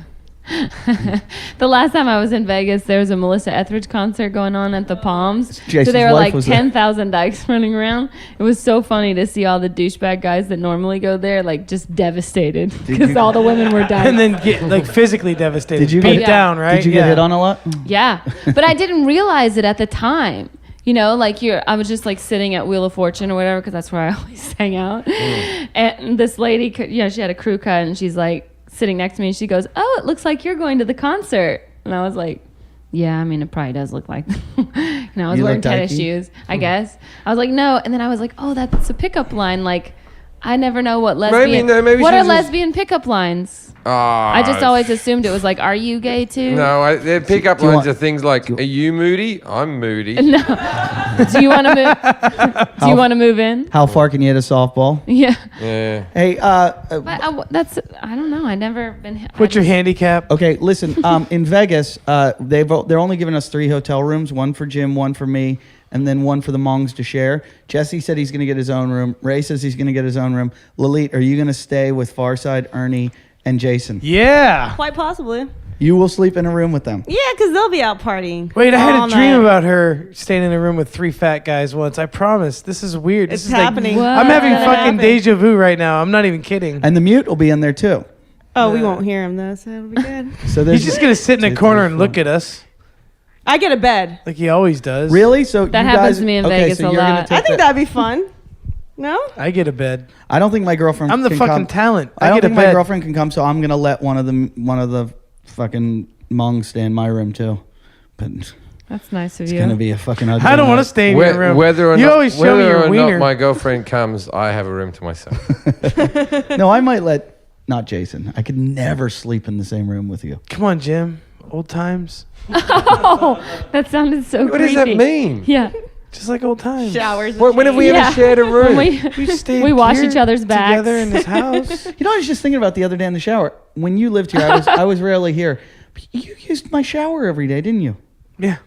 The last time I was in Vegas, there was a Melissa Etheridge concert going on at the Palms.
Jason's
so there were
wife
like
was there.
10,000 dykes running around. It was so funny to see all the douchebag guys that normally go there, like just devastated because all the women were dying.
And then get like physically devastated.
Did you
beat
get-
down, right?
Did you get hit on a lot?
Yeah, but I didn't realize it at the time. You know, like I was just like sitting at Wheel of Fortune or whatever because that's where I always hang out. And this lady, she had a crew cut and she's like sitting next to me and she goes, "Oh, it looks like you're going to the concert." And I was like, "Yeah, I mean, it probably does look like." And I was
You
wearing
look
tennis
dykey?
shoes, I guess. I was like, "No," and then I was like, "Oh, that's a pickup line." Like, I never know what lesbian.
maybe
what
she
are
was just-
lesbian pickup lines?
I
I just always assumed it was like, "Are you gay too?"
No, their pickup
Do you
lines
want-
are things like, "Are you moody? I'm moody."
No. Do you want to move? Do you want to move in?
How far can you hit a softball?
Yeah.
Yeah.
Hey,
But I don't know. I never been.
What's your handicap?
okay, listen. In Vegas, they're only giving us 3 hotel rooms: one for Jim, one for me, and then one for the Mongs to share. Jesse said he's going to get his own room. Ray says he's going to get his own room. Lalit, are you going to stay with Farside, Ernie, and Jason?
Yeah.
Quite possibly.
You will sleep in a room with them.
Yeah, because they'll be out partying.
Wait, I had
all
a dream
night.
about her staying in a room with 3 fat guys once. I promise. This is weird.
It's
This is
happening.
Like,
What?
I'm having
It's
fucking
happening.
deja vu right now. I'm not even kidding.
And the mute will be in there too.
Oh, we won't hear him though, so it'll be good.
So there's
He's just going to sit in a corner and look at us
I get a bed.
like he always does.
Really? So
That
you
happens
guys,
to me in
okay,
Vegas
so
a
you're gonna
lot.
take
I think that'd be fun. No?
I get a bed.
I don't think my girlfriend.
I'm the
can
fucking
come.
talent.
I
I
don't
get a
think my
bed.
girlfriend can come, so I'm gonna let one of the fucking Mongs stay in my room too. But it's
That's nice of you.
gonna be a fucking ugly.
I don't want to
night.
stay in your room.
Whether or
you
not,
always show me
whether
your
or
wiener.
not my girlfriend comes, I have a room to myself.
No, I might let not Jason. I could never sleep in the same room with you.
Come on, Jim. Old times.
Oh, that sounded so
What
creepy.
does that mean?
Yeah.
Just like old times.
Showers.
When have we
Yeah.
ever shared a room?
When
We stayed
we wash
here
each other's backs.
together in this house.
You know, I was just thinking about the other day in the shower. When you lived here, I was rarely here. But you used my shower every day, didn't you?
Yeah.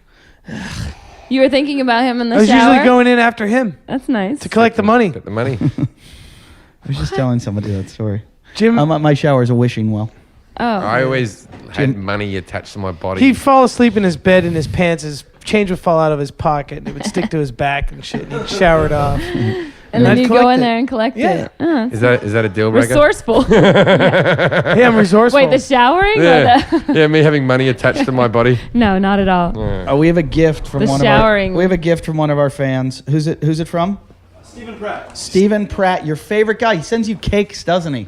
You were thinking about him in the
I was
shower.
usually going in after him
That's nice.
to collect the money.
Get the money.
I was just telling somebody that story.
Jim,
My shower is a wishing well.
Oh.
I always had money attached to my body.
he'd fall asleep in his bed in his pants. His change would fall out of his pocket and it would stick to his back and shit. And he'd shower it off.
And then
I'd
you go
collect
in
it.
there and collect
Yeah.
it. Oh,
Is that a deal breaker?
resourceful.
Hey, I'm resourceful.
Wait, the showering?
Yeah.
Or the
Yeah, me having money attached to my body.
no, not at all.
Oh, we have a gift from
The
one
showering.
of our. We have a gift from one of our fans. Who's it from?
Stephen Pratt.
Stephen Pratt, your favorite guy. He sends you cakes, doesn't he?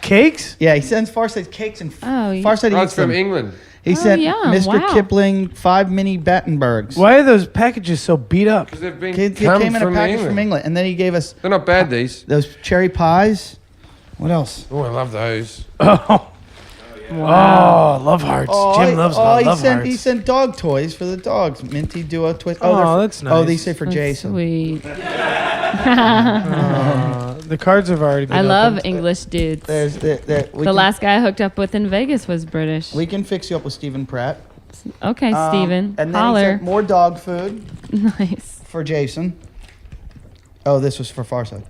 Cakes?
Yeah, he sends Farsight cakes and
Oh,
Farsight
Oh,
eats
it's from
them.
England.
He sent
yeah,
Mr.
wow.
Kipling 5 mini Battenbergs.
Why are those packages so beat up?
Because they've been
It
come
came in a
from
package
England.
from England, and then he gave us
They're not bad, these.
those cherry pies. What else?
Oh, I love those.
Oh, love hearts. Jim loves love hearts.
He sent dog toys for the dogs. Minty Duo twist.
Oh, that's
Oh,
nice.
these say for
That's
Jason.
sweet.
The cards have already been
I love
opened.
English dudes.
There's
The last guy I hooked up with in Vegas was British.
We can fix you up with Stephen Pratt.
Okay, Steven.
And then he
Holler.
sent more dog food
Nice.
for Jason. Oh, this was for Farside.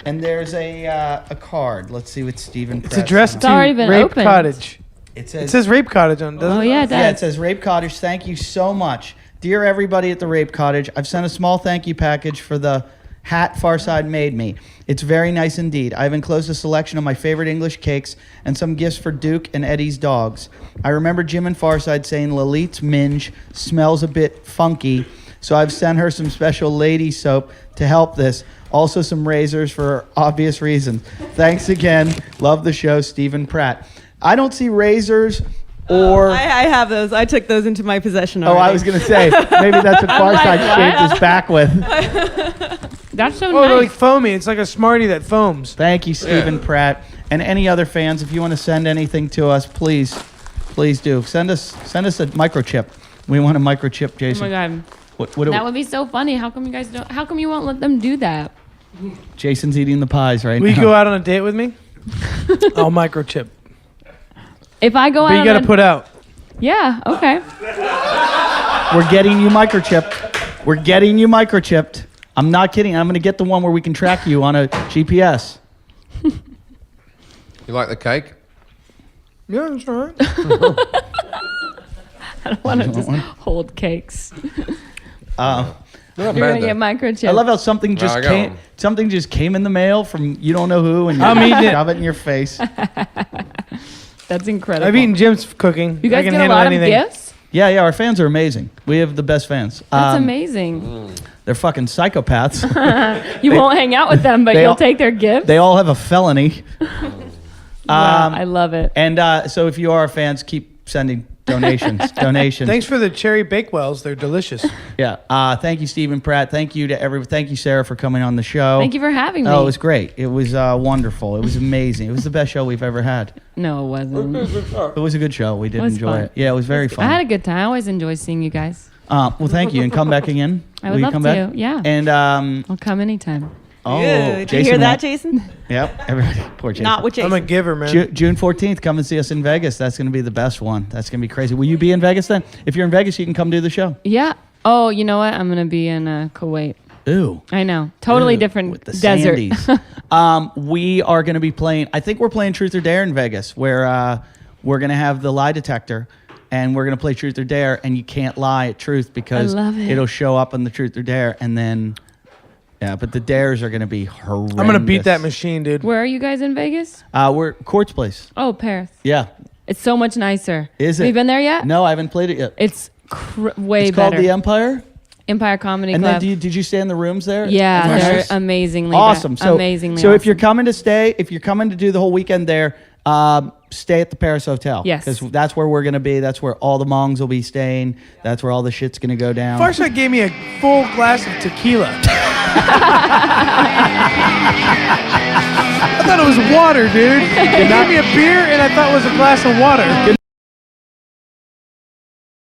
And there's a card. Let's see what Stephen Pratt.
It's addressed
It's already
to
been
Rape
opened.
Cottage.
It
It says Rape Cottage on, doesn't
Oh,
it?
yeah, it does.
Yeah, it says Rape Cottage. Thank you so much. Dear everybody at the Rape Cottage, I've sent a small thank you package for the hat Farside made me. It's very nice indeed. I've enclosed a selection of my favorite English cakes and some gifts for Duke and Eddie's dogs. I remember Jim and Farside saying Lalit's minge smells a bit funky, so I've sent her some special lady soap to help this. Also some razors for obvious reasons. Thanks again. Love the show, Stephen Pratt. I don't see razors or...
I have those. I took those into my possession
Oh,
already.
I was going to say, maybe that's what Farside shaved his back with.
That's so
Oh, they're
nice.
like foamy. It's like a Smartie that foams.
Thank you, Stephen Pratt. And any other fans, if you want to send anything to us, please do. Send us a microchip. We want a microchip,
Oh
Jason.
my god,
What
that would be so funny. How come you guys don't? How come you won't let them do that?
Jason's eating the pies right
Will
now.
you go out on a date with me? I'll microchip.
If I go
But
out,
you got to
on
put out.
Yeah. Okay.
We're getting you microchipped. We're getting you microchipped. I'm not kidding. I'm going to get the one where we can track you on a GPS.
You like the cake?
Yeah, that's all right.
I don't want to just hold cakes.
Not
You're
bad,
gonna
though.
get microchipped.
I love how something just
I got
came.
one.
Something just came in the mail from you don't know who, and you
I'm eating it.
shove it in your face.
That's incredible.
I've eaten Jim's cooking.
You
I
guys
can
get a
handle
lot
anything.
of gifts.
Yeah, our fans are amazing. We have the best fans.
That's amazing.
They're fucking psychopaths.
You won't hang out with them, but
they
you'll
all-
take their gifts.
They all have a felony.
Wow, I love it.
And so if you are fans, keep sending donations.
Thanks for the cherry bakewells. They're delicious.
Yeah. Thank you, Stephen Pratt. Thank you to everyone. Thank you, Sarah, for coming on the show.
Thank you for having me.
Oh, it was great. It was wonderful. It was amazing. It was the best show we've ever had.
No, it wasn't.
It was a good show. We did
It was
enjoy
fun.
it. Yeah, it was very fun.
I had a good time. I always enjoy seeing you guys.
Well, thank you, and come back again.
I would
Will you
love
come
to.
back?
Yeah.
And
I'll come anytime.
oh,
Did you hear that, Jason?
Yep. Everybody, poor Jason.
Not with Jason.
I'm a giver, man.
June 14th, come and see us in Vegas. That's going to be the best one. That's going to be crazy. Will you be in Vegas then? If you're in Vegas, you can come do the show.
Yeah. Oh, you know what? I'm gonna be in Kuwait.
Ooh.
I know. Totally
Ooh,
different
with the
desert.
Sandies. We are going to be playing, I think we're playing Truth or Dare in Vegas, where we're going to have the lie detector, and we're going to play Truth or Dare, and you can't lie at Truth because
love it.
it'll show up on the Truth or Dare, and then, yeah, but the dares are going to be horrendous.
I'm going to beat that machine, dude.
Where are you guys in Vegas?
We're Court's Place.
Oh, Paris.
Yeah.
It's so much nicer.
Is it?
Have you been there yet?
No, I haven't played it yet.
It's way
It's
better.
called the Empire?
Empire Comedy
And
Club.
then did you stay in the rooms there?
Yeah,
Nice.
they're amazingly
Awesome. So,
amazingly
so
awesome.
if you're coming to stay, if you're coming to do the whole weekend there, stay at the Paris Hotel.
Yes.
Because that's where we're going to be. That's where all the Mongs will be staying. That's where all the shit's going to go down.
Farside gave me a full glass of tequila. I thought it was water, dude. He gave me a beer, and I thought it was a glass of water.